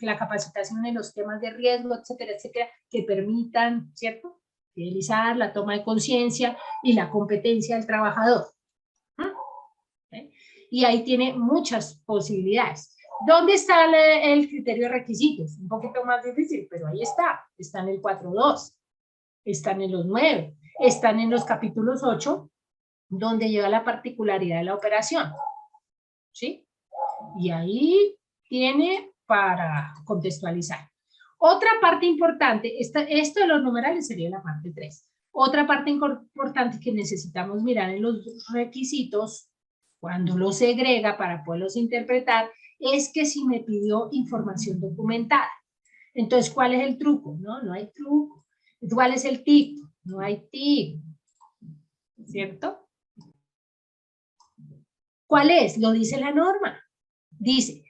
la capacitación en los temas de riesgo, etcétera, etcétera, que permitan, ¿cierto? Realizar la toma de conciencia y la competencia del trabajador. ¿Sí? Y ahí tiene muchas posibilidades. ¿Dónde está el criterio de requisitos? Un poquito más difícil, pero ahí está. Está en el 4.2, están en los 9, están en los capítulos 8, donde lleva la particularidad de la operación. ¿Sí? Y ahí tiene para contextualizar. Otra parte importante, esto de los numerales sería la parte 3. Otra parte importante que necesitamos mirar en los requisitos, cuando los segrega para poderlos interpretar, es que si me pidió información documentada. Entonces, ¿cuál es el truco? No hay truco. ¿Cuál es el tip? No hay tip. ¿Cierto? ¿Cuál es? Lo dice la norma. Dice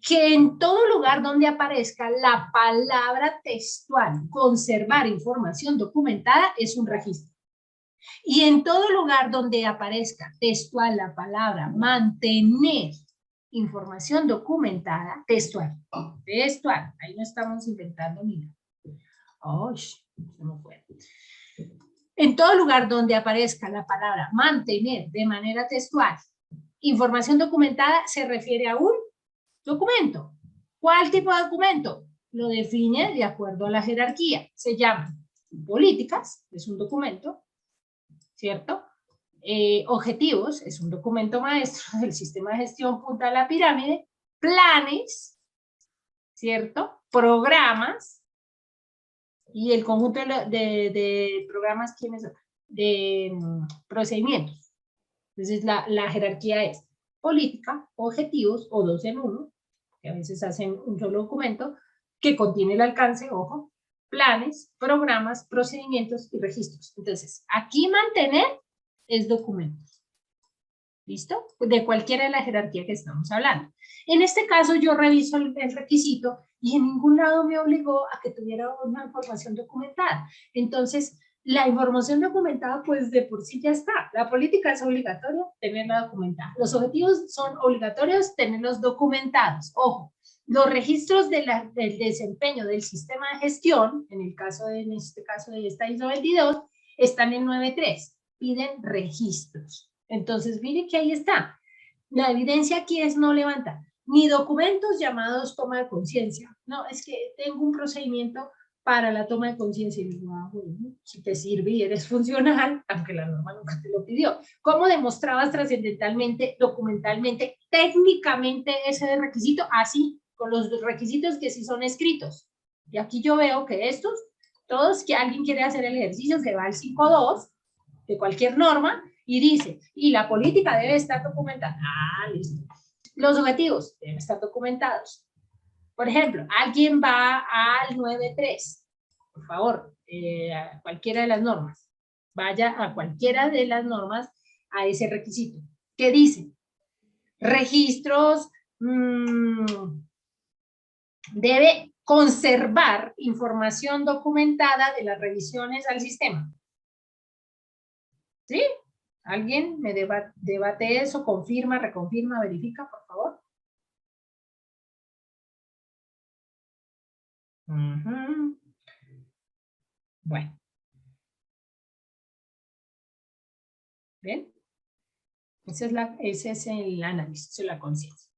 que en todo lugar donde aparezca la palabra textual, conservar información documentada, es un registro. Y en todo lugar donde aparezca textual la palabra mantener información documentada, textual, ahí no estamos inventando ni nada. Oh, se me fue. En todo lugar donde aparezca la palabra mantener de manera textual, información documentada se refiere a un documento. ¿Cuál tipo de documento? Lo define de acuerdo a la jerarquía. Se llama políticas, es un documento, ¿cierto? Objetivos, es un documento maestro del sistema de gestión punta de la pirámide. Planes, ¿cierto? Programas, y el conjunto de programas, ¿quiénes son? De procedimientos. Entonces, la jerarquía es política, objetivos, o 2 en 1, que a veces hacen un solo documento, que contiene el alcance, ojo, planes, programas, procedimientos y registros. Entonces, aquí mantener es documentos. ¿Listo? De cualquiera de la jerarquía que estamos hablando. En este caso, yo reviso el requisito y en ningún lado me obligó a que tuviera una información documentada. Entonces, la información documentada, pues de por sí ya está. La política es obligatoria tenerla documentada. Los objetivos son obligatorios tenerlos documentados. Ojo, los registros del desempeño del sistema de gestión, en este caso de esta ISO 22, están en 9.3. Piden registros. Entonces, mire que ahí está. La evidencia aquí es no levantar ni documentos llamados toma de conciencia. No, es que tengo un procedimiento para la toma de conciencia. Y digo, bueno, si te sirve y eres funcional, aunque la norma nunca te lo pidió. ¿Cómo demostrabas trascendentalmente, documentalmente, técnicamente ese requisito? Así, con los requisitos que sí son escritos. Y aquí yo veo que estos, todos, que alguien quiere hacer el ejercicio, se va al 5.2 de cualquier norma, y dice, y la política debe estar documentada. Ah, listo. Los objetivos deben estar documentados. Por ejemplo, alguien va al 9.3, por favor, a cualquiera de las normas, vaya a cualquiera de las normas a ese requisito. ¿Qué dice? Registros, debe conservar información documentada de las revisiones al sistema. ¿Sí? ¿Alguien me debate eso? ¿Confirma, reconfirma, verifica, por favor? Bueno. ¿Ven? Ese es el análisis de la conciencia.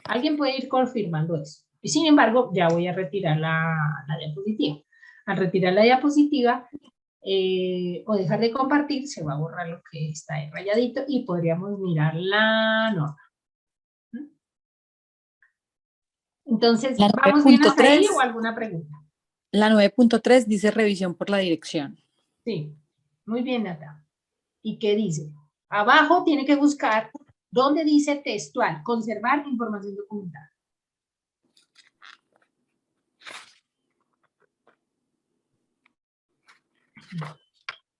Alguien puede ir confirmando eso. Y sin embargo, ya voy a retirar la diapositiva. Al retirar la diapositiva o dejar de compartir, se va a borrar lo que está ahí rayadito y podríamos mirar la norma. Entonces, ¿vamos bien hasta ahí o alguna pregunta? La 9.3 dice revisión por la dirección. Sí, muy bien, Nata. ¿Y qué dice? Abajo tiene que buscar donde dice textual, conservar información documentada.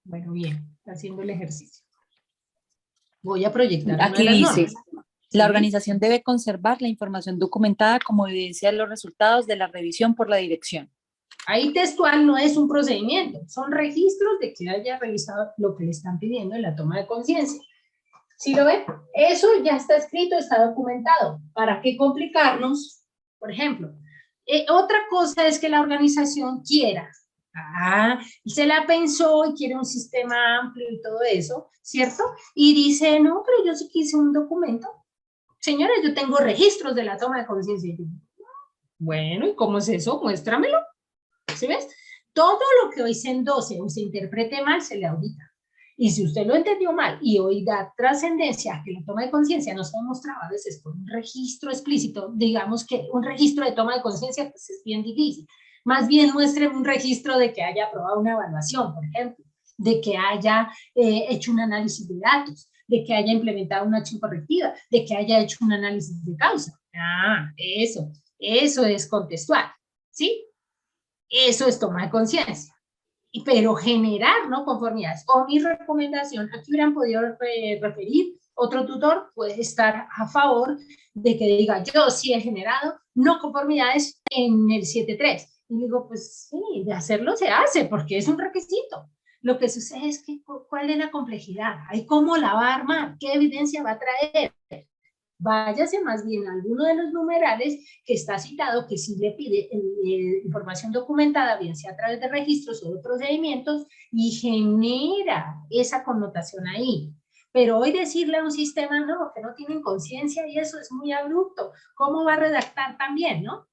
Bueno, bien, está haciendo el ejercicio. Voy a proyectar Aquí una de las dice, normas. La ¿sí? organización debe conservar la información documentada como evidencia de los resultados de la revisión por la dirección. Ahí textual no es un procedimiento, son registros de que haya revisado lo que le están pidiendo en la toma de conciencia. ¿Sí lo ven? Eso ya está escrito, está documentado. ¿Para qué complicarnos? Por ejemplo, otra cosa es que la organización quiera. Y se la pensó y quiere un sistema amplio y todo eso, ¿cierto? Y dice, no, pero yo sí quise un documento. Señores, yo tengo registros de la toma de conciencia. Bueno, ¿y cómo es eso? Muéstramelo. ¿Sí ves? Todo lo que hoy se endose o se interprete mal se le audita. Y si usted lo entendió mal y hoy da trascendencia a que la toma de conciencia no se demostraba a veces por un registro explícito, digamos que un registro de toma de conciencia pues es bien difícil. Más bien muestre un registro de que haya aprobado una evaluación, por ejemplo, de que haya hecho un análisis de datos, de que haya implementado una acción correctiva, de que haya hecho un análisis de causa. Eso es contextual, ¿sí? Eso es toma de conciencia. Pero generar no conformidades. O mi recomendación, aquí hubieran podido referir, otro tutor puede estar a favor de que diga, yo sí he generado no conformidades en el 7.3. Y digo, pues sí, de hacerlo se hace, porque es un requisito. Lo que sucede es que, ¿cuál es la complejidad? ¿Hay cómo la va a armar? ¿Qué evidencia va a traer? Váyase más bien a alguno de los numerales que está citado, que sí le pide información documentada, bien sea a través de registros o de procedimientos, y genera esa connotación ahí. Pero hoy decirle a un sistema, no, que no tienen conciencia y eso es muy abrupto. ¿Cómo va a redactar también, no?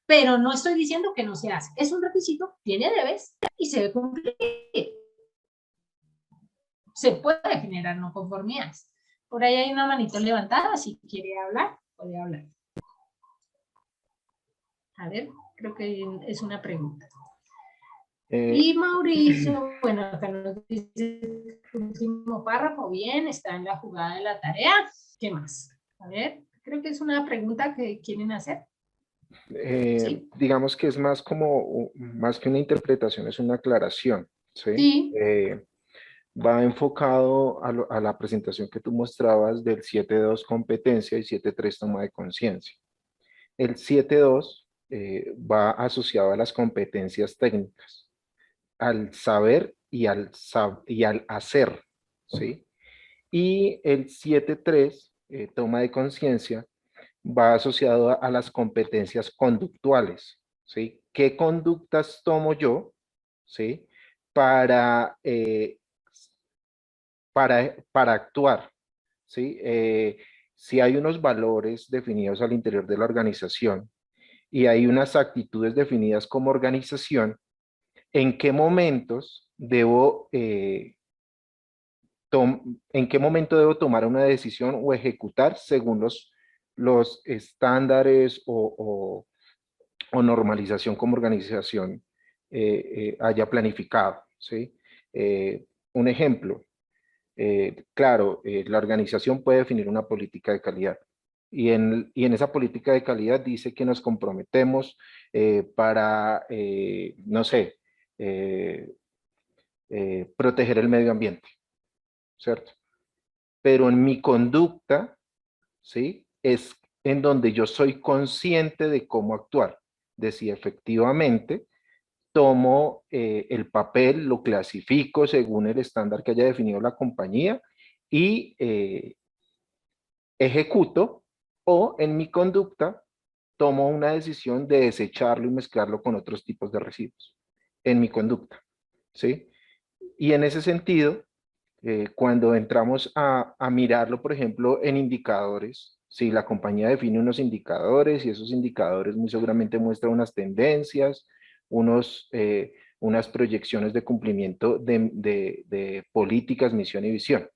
Pero no estoy diciendo que no se hace. Es un requisito, tiene debes y se debe cumplir. Se puede generar no conformidades. Por ahí hay una manito levantada, si quiere hablar, puede hablar. A ver, creo que es una pregunta. Y Mauricio, bueno, acá nos dice el último párrafo, bien, está en la jugada de la tarea. ¿Qué más? A ver, creo que es una pregunta que quieren hacer. ¿Sí? Digamos que es más como, más que una interpretación, es una aclaración, ¿sí? Sí. Va enfocado a la presentación que tú mostrabas del 7.2 competencia y 7.3 toma de conciencia. El 7.2 va asociado a las competencias técnicas, al saber y al hacer, ¿sí? Y el 7.3, toma de conciencia, va asociado a las competencias conductuales, ¿sí? ¿Qué conductas tomo yo, ¿sí? Para, para actuar, ¿sí? Si hay unos valores definidos al interior de la organización y hay unas actitudes definidas como organización, ¿en qué momentos debo, en qué momento debo tomar una decisión o ejecutar según los estándares o normalización como organización haya planificado, ¿sí? Un ejemplo, claro, la organización puede definir una política de calidad y en esa política de calidad dice que nos comprometemos para, no sé, eh, proteger el medio ambiente, ¿cierto? Pero en mi conducta, ¿sí? Es en donde yo soy consciente de cómo actuar, de si efectivamente tomo el papel, lo clasifico según el estándar que haya definido la compañía y ejecuto, o en mi conducta tomo una decisión de desecharlo y mezclarlo con otros tipos de residuos, en mi conducta, ¿sí? Y en ese sentido, cuando entramos a mirarlo, por ejemplo, en indicadores, si la compañía define unos indicadores y esos indicadores muy seguramente muestran unas tendencias, unas proyecciones de cumplimiento de políticas, misión y visión.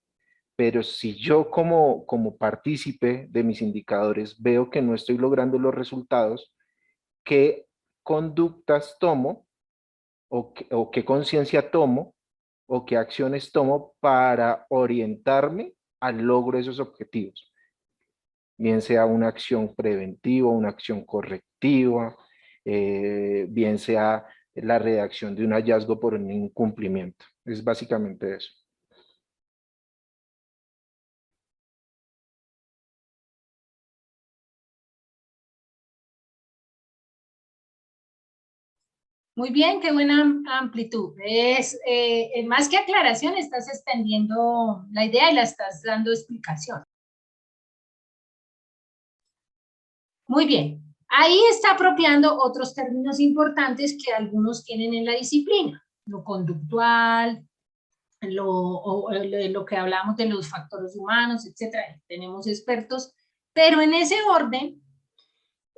Pero si yo como partícipe de mis indicadores veo que no estoy logrando los resultados, ¿qué conductas tomo o qué conciencia tomo o qué acciones tomo para orientarme al logro de esos objetivos? Bien sea una acción preventiva, una acción correctiva, bien sea la redacción de un hallazgo por un incumplimiento. Es básicamente eso. Muy bien, qué buena amplitud. Más que aclaración, estás extendiendo la idea y la estás dando explicación. Muy bien. Ahí está apropiando otros términos importantes que algunos tienen en la disciplina. Lo conductual, lo que hablamos de los factores humanos, etcétera. Tenemos expertos, pero en ese orden,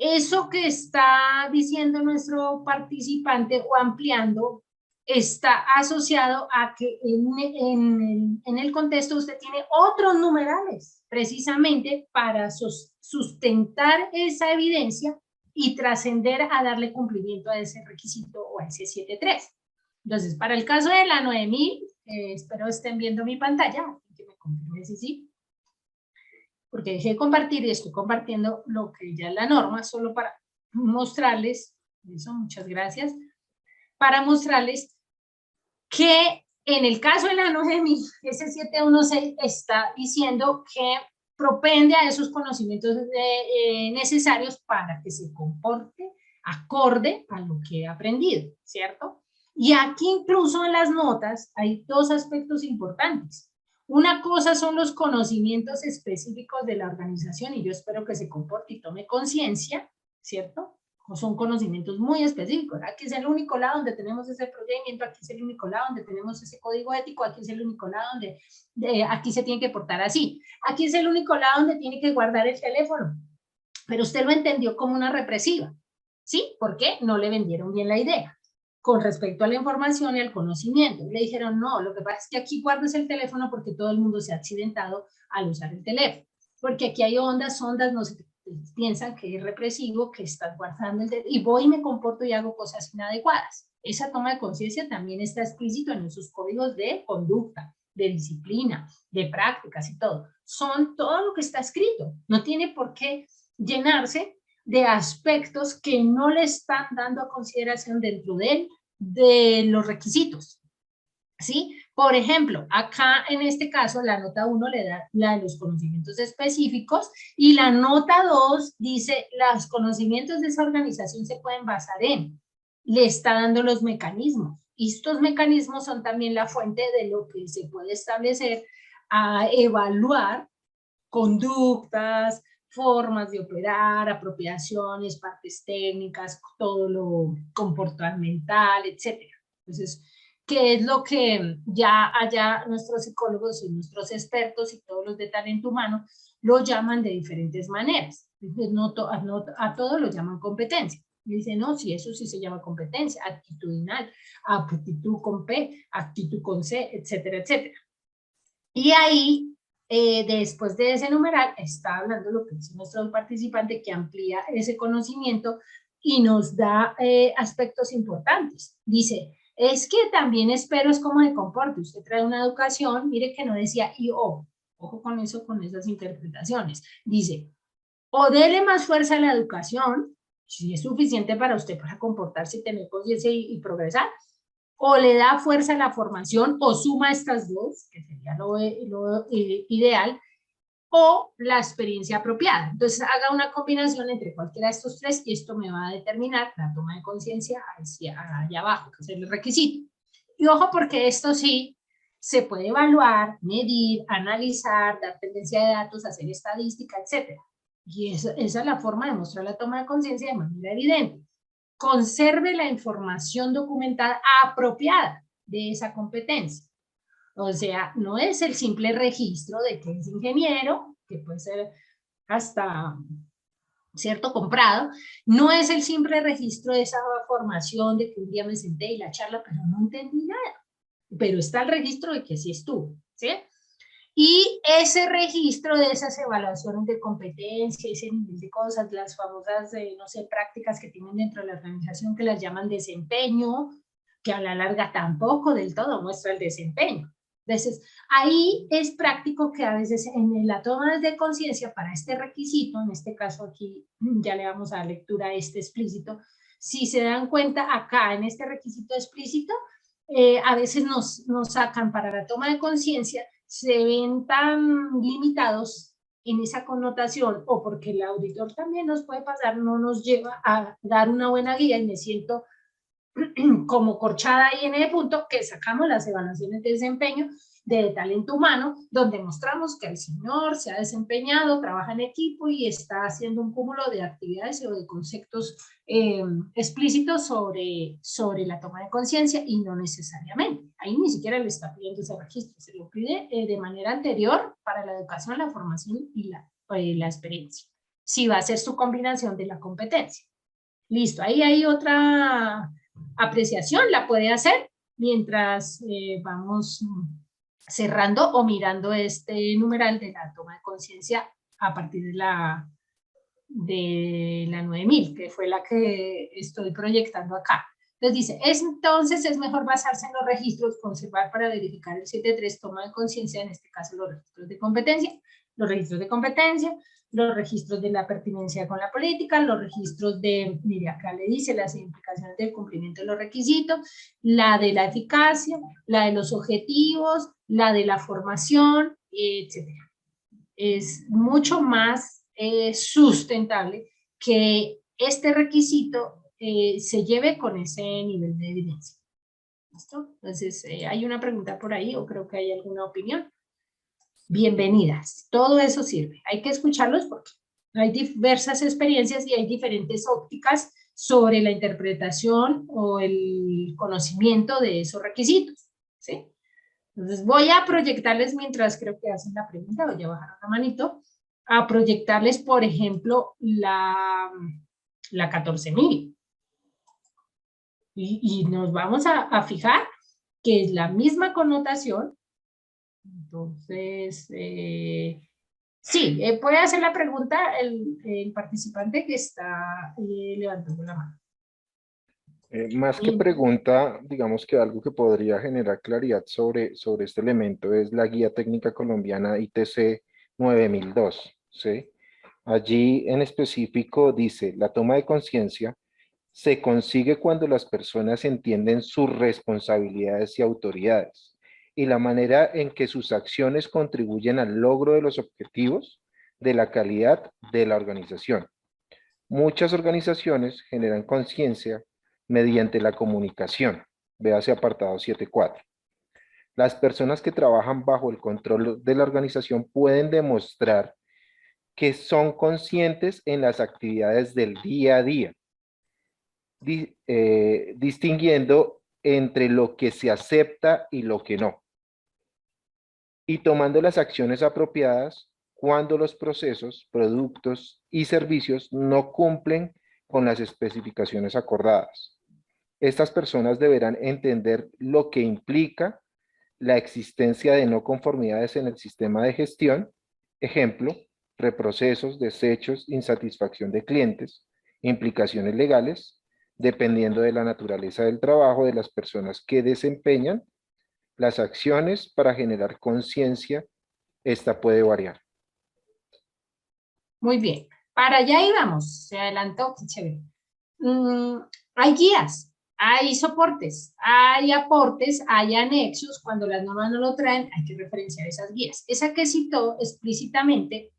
eso que está diciendo nuestro participante o ampliando está asociado a que en el contexto usted tiene otros numerales, precisamente para sustentar esa evidencia y trascender a darle cumplimiento a ese requisito o a ese 7.3. Entonces, para el caso de la 9000, espero estén viendo mi pantalla, que me confirmen si sí, porque dejé de compartir y estoy compartiendo lo que ya es la norma, solo para mostrarles, eso, muchas gracias, para mostrarles que en el caso de la 9000, ese 716 está diciendo que propende a esos conocimientos necesarios para que se comporte acorde a lo que he aprendido, ¿cierto? Y aquí incluso en las notas hay dos aspectos importantes. Una cosa son los conocimientos específicos de la organización y yo espero que se comporte y tome conciencia, ¿cierto? Son conocimientos muy específicos. Aquí es el único lado donde tenemos ese procedimiento, aquí es el único lado donde tenemos ese código ético, aquí es el único lado donde aquí se tiene que portar así. Aquí es el único lado donde tiene que guardar el teléfono. Pero usted lo entendió como una represiva, ¿sí? ¿Por qué? No le vendieron bien la idea con respecto a la información y al conocimiento. Le dijeron, no, lo que pasa es que aquí guardes el teléfono porque todo el mundo se ha accidentado al usar el teléfono. Porque aquí hay ondas, no sé, piensan que es represivo, que estás guardando el teléfono, y voy y me comporto y hago cosas inadecuadas. Esa toma de conciencia también está explícito en sus códigos de conducta, de disciplina, de prácticas y todo. Son todo lo que está escrito. No tiene por qué llenarse de aspectos que no le están dando a consideración dentro de los requisitos, ¿sí? Por ejemplo, acá en este caso la nota 1 le da la de los conocimientos específicos y la nota 2 dice los conocimientos de esa organización se pueden basar en, le está dando los mecanismos y estos mecanismos son también la fuente de lo que se puede establecer a evaluar conductas, formas de operar, apropiaciones, partes técnicas, todo lo comportamental, etcétera. Entonces, ¿qué es lo que ya allá nuestros psicólogos y nuestros expertos y todos los de talento humano lo llaman de diferentes maneras? Entonces, a todo lo llaman competencia. Y dice, no, sí, eso sí se llama competencia, actitudinal, aptitud con P, actitud con C, etcétera, etcétera. Y ahí después de ese numeral está hablando lo que dice nuestro participante que amplía ese conocimiento y nos da aspectos importantes. Dice, es que también espero es cómo se comporte. Usted trae una educación, mire que no decía y o, ojo con eso, con esas interpretaciones. Dice, o dele más fuerza a la educación, si es suficiente para usted para comportarse y tener conciencia y progresar, o le da fuerza a la formación o suma estas dos, que sería lo ideal, o la experiencia apropiada. Entonces haga una combinación entre cualquiera de estos tres y esto me va a determinar la toma de conciencia hacia allá abajo, que es el requisito. Y ojo porque esto sí se puede evaluar, medir, analizar, dar tendencia de datos, hacer estadística, etc. Y esa es la forma de mostrar la toma de conciencia de manera evidente. Conserve la información documentada apropiada de esa competencia. O sea, no es el simple registro de que es ingeniero, que puede ser hasta cierto comprado, no es el simple registro de esa formación de que un día me senté y la charla, pero no entendí nada. Pero está el registro de que sí estuvo, ¿sí? Y ese registro de esas evaluaciones de competencia, ese nivel de cosas, las famosas, no sé, prácticas que tienen dentro de la organización que las llaman desempeño, que a la larga tampoco del todo muestra el desempeño. Entonces, ahí es práctico que a veces en la toma de conciencia para este requisito, en este caso aquí ya le vamos a dar lectura a este explícito, si se dan cuenta acá en este requisito explícito, a veces nos sacan para la toma de conciencia, se ven tan limitados en esa connotación o porque el auditor también nos puede pasar, no nos lleva a dar una buena guía y me siento como corchada ahí en el punto que sacamos las evaluaciones de desempeño de talento humano, donde mostramos que el señor se ha desempeñado, trabaja en equipo y está haciendo un cúmulo de actividades o de conceptos explícitos sobre la toma de conciencia, y no necesariamente. Ahí ni siquiera le está pidiendo ese registro, se lo pide de manera anterior para la educación, la formación y la experiencia. Si va a ser su combinación de la competencia. Listo, ahí hay otra apreciación, la puede hacer mientras vamos cerrando o mirando este numeral de la toma de conciencia a partir de la 9000, que fue la que estoy proyectando acá. Entonces dice, entonces es mejor basarse en los registros, conservar para verificar el 7.3, toma de conciencia, en este caso los registros de competencia, los registros de la pertinencia con la política, los registros de, mire, acá le dice las implicaciones del cumplimiento de los requisitos, la de la eficacia, la de los objetivos, la de la formación, etc. Es mucho más sustentable que este requisito se lleve con ese nivel de evidencia. ¿Listo? Entonces, ¿hay una pregunta por ahí o creo que hay alguna opinión? Bienvenidas, todo eso sirve. Hay que escucharlos porque hay diversas experiencias y hay diferentes ópticas sobre la interpretación o el conocimiento de esos requisitos, ¿sí? Entonces voy a proyectarles, mientras creo que hacen la pregunta, voy a bajar una manito, a proyectarles, por ejemplo, la 14.000. Y nos vamos a fijar que es la misma connotación. Entonces, sí, puede hacer la pregunta el participante que está levantando la mano. Más que pregunta, digamos que algo que podría generar claridad sobre este elemento es la Guía Técnica Colombiana ITC 9002, ¿sí? Allí en específico dice, la toma de conciencia se consigue cuando las personas entienden sus responsabilidades y autoridades y la manera en que sus acciones contribuyen al logro de los objetivos de la calidad de la organización. Muchas organizaciones generan conciencia mediante la comunicación. Véase apartado 7.4. Las personas que trabajan bajo el control de la organización pueden demostrar que son conscientes en las actividades del día a día, distinguiendo entre lo que se acepta y lo que no, y tomando las acciones apropiadas cuando los procesos, productos y servicios no cumplen con las especificaciones acordadas. Estas personas deberán entender lo que implica la existencia de no conformidades en el sistema de gestión, ejemplo, reprocesos, desechos, insatisfacción de clientes, implicaciones legales, dependiendo de la naturaleza del trabajo de las personas que desempeñan las acciones para generar conciencia. Esta puede variar. Muy bien, para allá íbamos, se adelantó, qué chévere. Hay guías, hay soportes, hay aportes, hay anexos. Cuando las normas no lo traen, hay que referenciar esas guías. Esa que citó explícitamente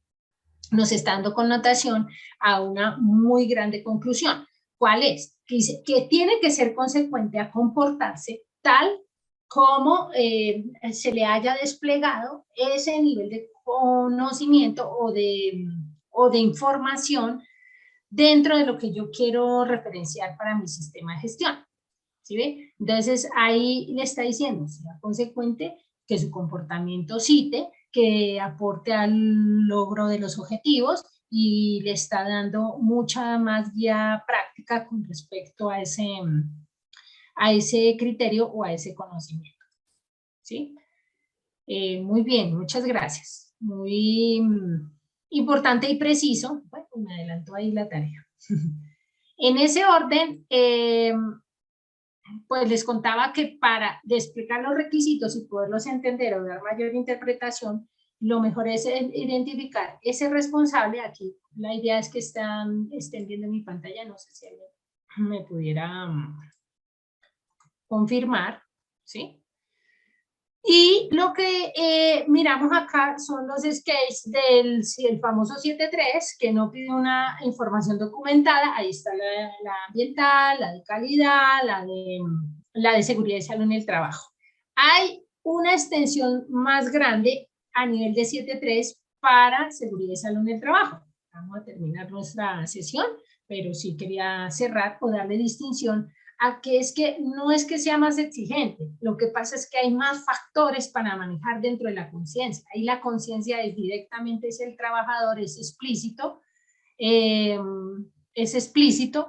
nos está dando connotación a una muy grande conclusión. ¿Cuál es? Que dice que tiene que ser consecuente a comportarse tal como se le haya desplegado ese nivel de conocimiento o de información dentro de lo que yo quiero referenciar para mi sistema de gestión. ¿Sí ve? Entonces ahí le está diciendo, sea consecuente, que su comportamiento cite, que aporte al logro de los objetivos, y le está dando mucha más guía práctica con respecto a ese criterio o a ese conocimiento. ¿Sí? Muy bien, muchas gracias. Muy importante y preciso. Bueno, me adelantó ahí la tarea. En ese orden, pues les contaba que para explicar los requisitos y poderlos entender o dar mayor interpretación, lo mejor es identificar ese responsable. Aquí la idea es que estén viendo mi pantalla, no sé si alguien me pudiera confirmar, ¿sí? Y lo que miramos acá son los skates del el famoso 7.3, que no pide una información documentada. Ahí está la ambiental, la de calidad, la de seguridad y salud en el trabajo. Hay una extensión más grande a nivel de 7.3 para seguridad y salud en el trabajo. Vamos a terminar nuestra sesión, pero sí quería cerrar o darle distinción a que es que no es que sea más exigente, lo que pasa es que hay más factores para manejar dentro de la conciencia. Ahí la conciencia es directamente es el trabajador, eh, es explícito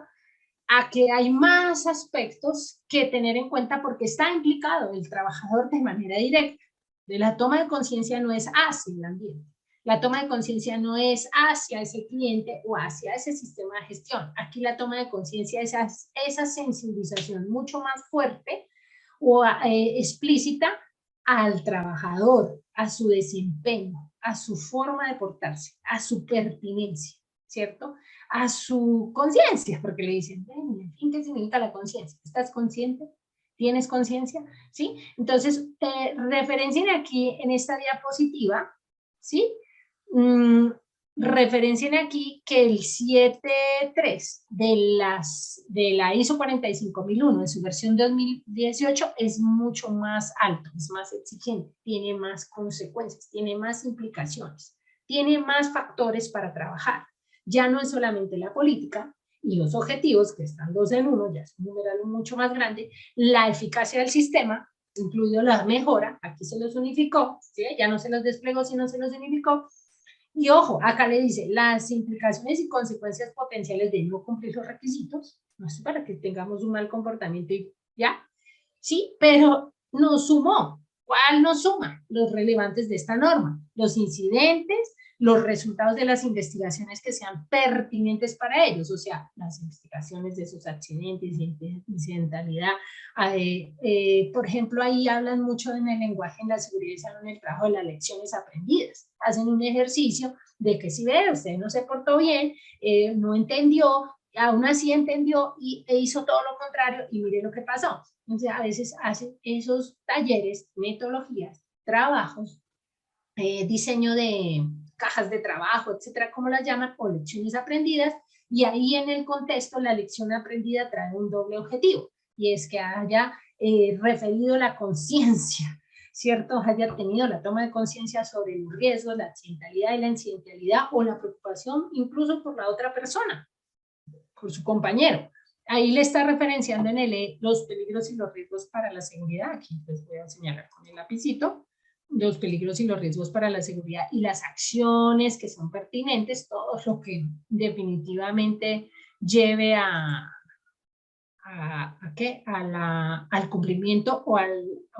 a que hay más aspectos que tener en cuenta porque está implicado el trabajador de manera directa. De la toma de conciencia no es hacia el ambiente. La toma de conciencia no es hacia ese cliente o hacia ese sistema de gestión. Aquí la toma de conciencia es esa sensibilización mucho más fuerte o explícita al trabajador, a su desempeño, a su forma de portarse, a su pertinencia, ¿cierto? A su conciencia, porque le dicen, en fin, ¿qué significa la conciencia? ¿Estás consciente? ¿Tienes conciencia? ¿Sí? Entonces, referencien aquí en esta diapositiva, ¿sí? Referencien aquí que el 7.3 de la ISO 45001 de su versión 2018 es mucho más alto, es más exigente, tiene más consecuencias, tiene más implicaciones, tiene más factores para trabajar. Ya no es solamente la política y los objetivos, que están 2 en 1, ya es un numeral mucho más grande, la eficacia del sistema, incluido la mejora, aquí se los unificó, ¿sí? Ya no se los desplegó, sino se los unificó. Y ojo, acá le dice, las implicaciones y consecuencias potenciales de no cumplir los requisitos, no es para que tengamos un mal comportamiento y ya, sí, pero nos sumó. ¿Cuál nos suma? Los relevantes de esta norma, los incidentes, los resultados de las investigaciones que sean pertinentes para ellos, o sea, las investigaciones de esos accidentes, incidentalidad. Por ejemplo, ahí hablan mucho en el lenguaje en la seguridad y salud en el trabajo de las lecciones aprendidas. Hacen un ejercicio de que si ve, usted no se portó bien, no entendió, aún así entendió e hizo todo lo contrario y mire lo que pasó. Entonces, a veces hacen esos talleres, metodologías, trabajos, diseño de cajas de trabajo, etcétera, como las llaman, o lecciones aprendidas, y ahí en el contexto la lección aprendida trae un doble objetivo, y es que haya referido la conciencia, ¿cierto? Haya tenido la toma de conciencia sobre los riesgos, la accidentalidad y la incidentalidad, o la preocupación incluso por la otra persona, por su compañero. Ahí le está referenciando en el los peligros y los riesgos para la seguridad. Aquí les voy a señalar con el lapicito los peligros y los riesgos para la seguridad y las acciones que son pertinentes, todo lo que definitivamente lleve al cumplimiento o a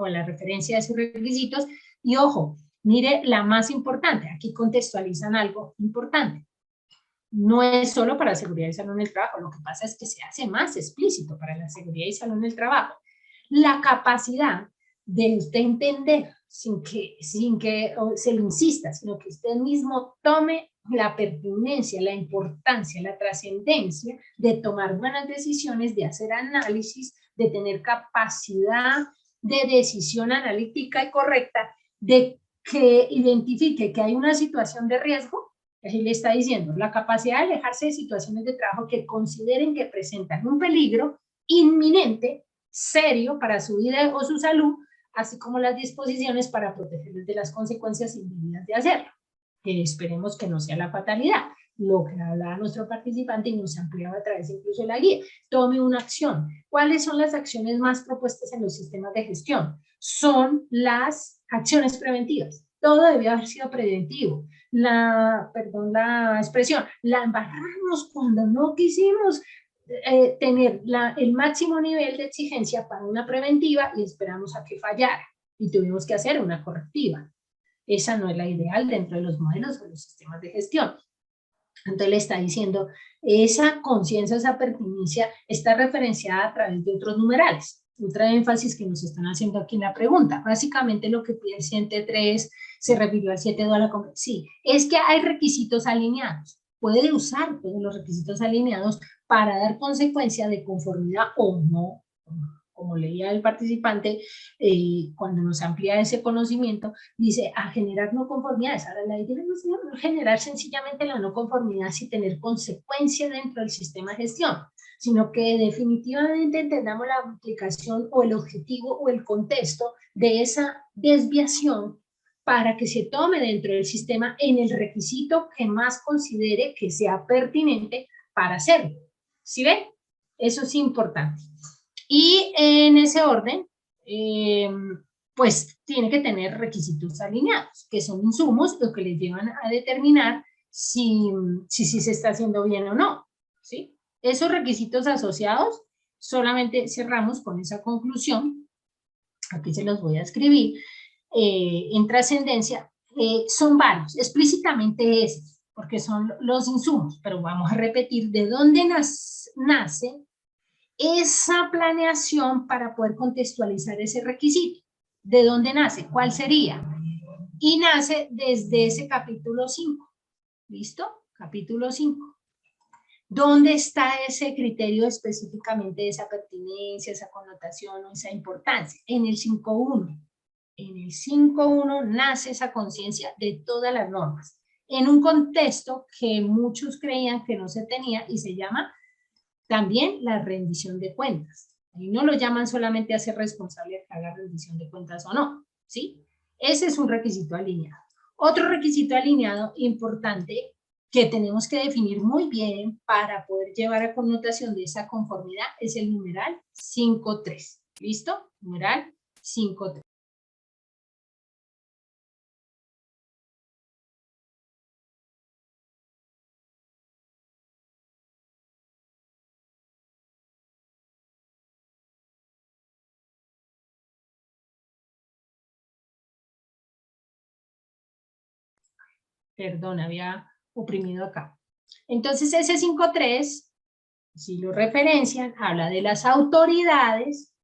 la referencia de esos requisitos. Y ojo, mire la más importante, aquí contextualizan algo importante. No es solo para seguridad y salud en el trabajo, lo que pasa es que se hace más explícito para la seguridad y salud en el trabajo. La capacidad de usted entender sin que se lo insista, sino que usted mismo tome la pertinencia, la importancia, la trascendencia de tomar buenas decisiones, de hacer análisis, de tener capacidad de decisión analítica y correcta, de que identifique que hay una situación de riesgo. Ahí le está diciendo, la capacidad de alejarse de situaciones de trabajo que consideren que presentan un peligro inminente, serio para su vida o su salud, así como las disposiciones para protegerles de las consecuencias indebidas de hacerlo, que esperemos que no sea la fatalidad, lo que hablaba nuestro participante y nos ampliaba a través incluso de la guía. Tome una acción. ¿Cuáles son las acciones más propuestas en los sistemas de gestión? Son las acciones preventivas. Todo debió haber sido preventivo. La expresión, la embarramos cuando no quisimos tener el máximo nivel de exigencia para una preventiva y esperamos a que fallara y tuvimos que hacer una correctiva. Esa no es la ideal dentro de los modelos o los sistemas de gestión. Entonces le está diciendo, esa conciencia, esa pertinencia está referenciada a través de otros numerales. Otra énfasis que nos están haciendo aquí en la pregunta. Básicamente lo que pide el 7.3 se refirió al 7.2 a la convención. Sí, es que hay requisitos alineados. Puede usar todos los requisitos alineados para dar consecuencia de conformidad o como leía el participante, cuando nos amplía ese conocimiento, dice a generar no conformidades. Ahora la idea no es generar sencillamente la no conformidad sin tener consecuencia dentro del sistema de gestión, sino que definitivamente entendamos la aplicación o el objetivo o el contexto de esa desviación para que se tome dentro del sistema en el requisito que más considere que sea pertinente para hacerlo. ¿Sí ven? Eso es importante. Y en ese orden, pues tiene que tener requisitos alineados, que son insumos, lo que les llevan a determinar si se está haciendo bien o no. ¿Sí? Esos requisitos asociados, solamente cerramos con esa conclusión. Aquí se los voy a escribir. En trascendencia, son varios, explícitamente esos, porque son los insumos, pero vamos a repetir de dónde nace esa planeación para poder contextualizar ese requisito. ¿De dónde nace? ¿Cuál sería? Y nace desde ese capítulo 5. ¿Listo? Capítulo 5. ¿Dónde está ese criterio específicamente de esa pertinencia, esa connotación o esa importancia? En el 5.1. En el 5.1 nace esa conciencia de todas las normas, en un contexto que muchos creían que no se tenía y se llama también la rendición de cuentas. Y no lo llaman solamente a ser responsable de que haga rendición de cuentas o no, ¿sí? Ese es un requisito alineado. Otro requisito alineado importante que tenemos que definir muy bien para poder llevar a connotación de esa conformidad es el numeral 5.3. ¿Listo? Numeral 5.3. Perdón, había oprimido acá. Entonces ese 5.3, si lo referencian, habla de las autoridades,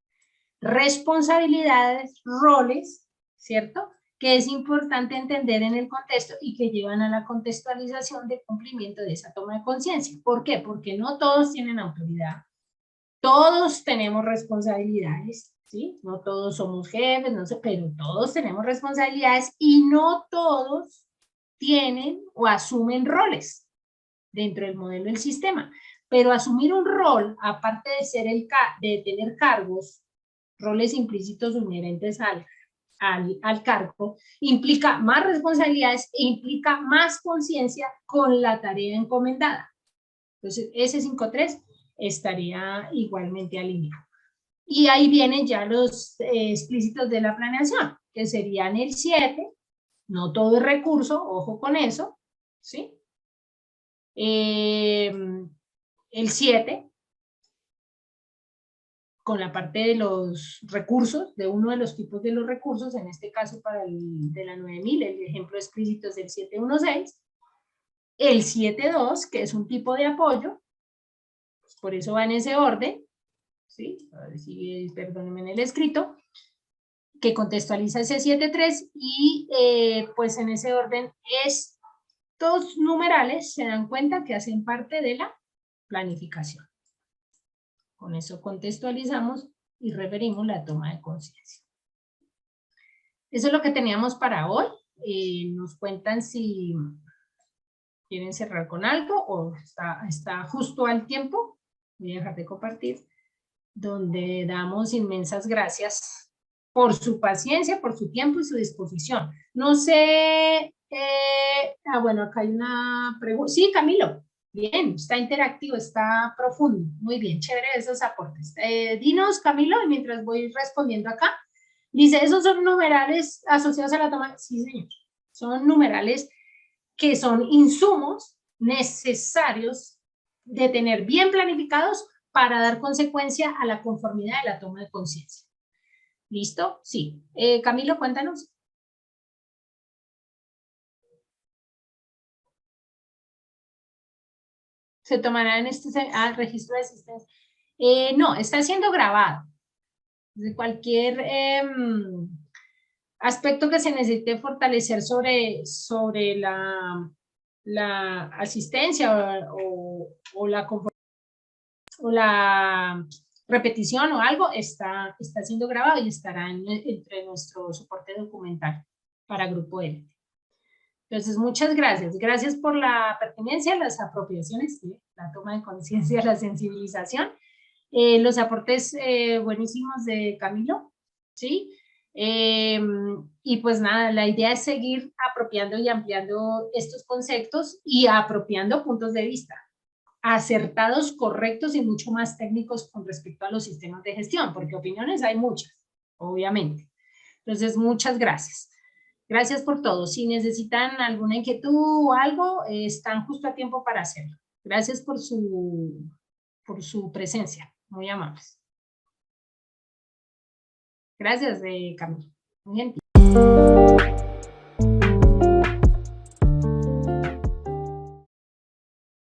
responsabilidades, roles, ¿cierto? Que es importante entender en el contexto y que llevan a la contextualización de cumplimiento de esa toma de conciencia. ¿Por qué? Porque no todos tienen autoridad, todos tenemos responsabilidades, ¿sí? No todos somos jefes, no sé, pero todos tenemos responsabilidades y no todos tienen o asumen roles dentro del modelo del sistema. Pero asumir un rol, aparte de ser de tener cargos, roles implícitos o inherentes al cargo, implica más responsabilidades e implica más conciencia con la tarea encomendada. Entonces, ese 5.3 estaría igualmente alineado. Y ahí vienen ya los explícitos de la planeación, que serían el 7, no todo es recurso, ojo con eso, ¿sí? El 7, con la parte de los recursos, de uno de los tipos de los recursos, en este caso para el de la 9000, el ejemplo explícito es del 716, el 7.2, que es un tipo de apoyo, pues por eso va en ese orden, ¿sí? A ver si, perdónenme en el escrito, que contextualiza ese 7.3 y pues en ese orden estos numerales se dan cuenta que hacen parte de la planificación. Con eso contextualizamos y referimos la toma de conciencia. Eso es lo que teníamos para hoy. Nos cuentan si quieren cerrar con algo o está justo al tiempo. Voy a dejar de compartir. Donde damos inmensas gracias por su paciencia, por su tiempo y su disposición. No sé, bueno, acá hay una pregunta. Sí, Camilo, bien, está interactivo, está profundo, muy bien, chévere esos aportes. Dinos, Camilo, y mientras voy respondiendo acá, dice, ¿esos son numerales asociados a la toma? Sí, señor, son numerales que son insumos necesarios de tener bien planificados para dar consecuencia a la conformidad de la toma de conciencia. ¿Listo? Sí. Camilo, cuéntanos. ¿Se tomará en este registro de asistencia? No, está siendo grabado. De cualquier aspecto que se necesite fortalecer sobre la asistencia o la repetición o algo, está siendo grabado y estará entre nuestro soporte documental para Grupo Élite. Entonces, muchas gracias. Gracias por la pertinencia, las apropiaciones, ¿sí? La toma de conciencia, la sensibilización, los aportes buenísimos de Camilo, ¿sí? Y pues nada, la idea es seguir apropiando y ampliando estos conceptos y apropiando puntos de vista acertados, correctos y mucho más técnicos con respecto a los sistemas de gestión, porque opiniones hay muchas, obviamente. Entonces, muchas gracias. Gracias por todo. Si necesitan alguna inquietud o algo, están justo a tiempo para hacerlo. Gracias por su presencia. Muy amables. Gracias, Camilo. Muy gentil.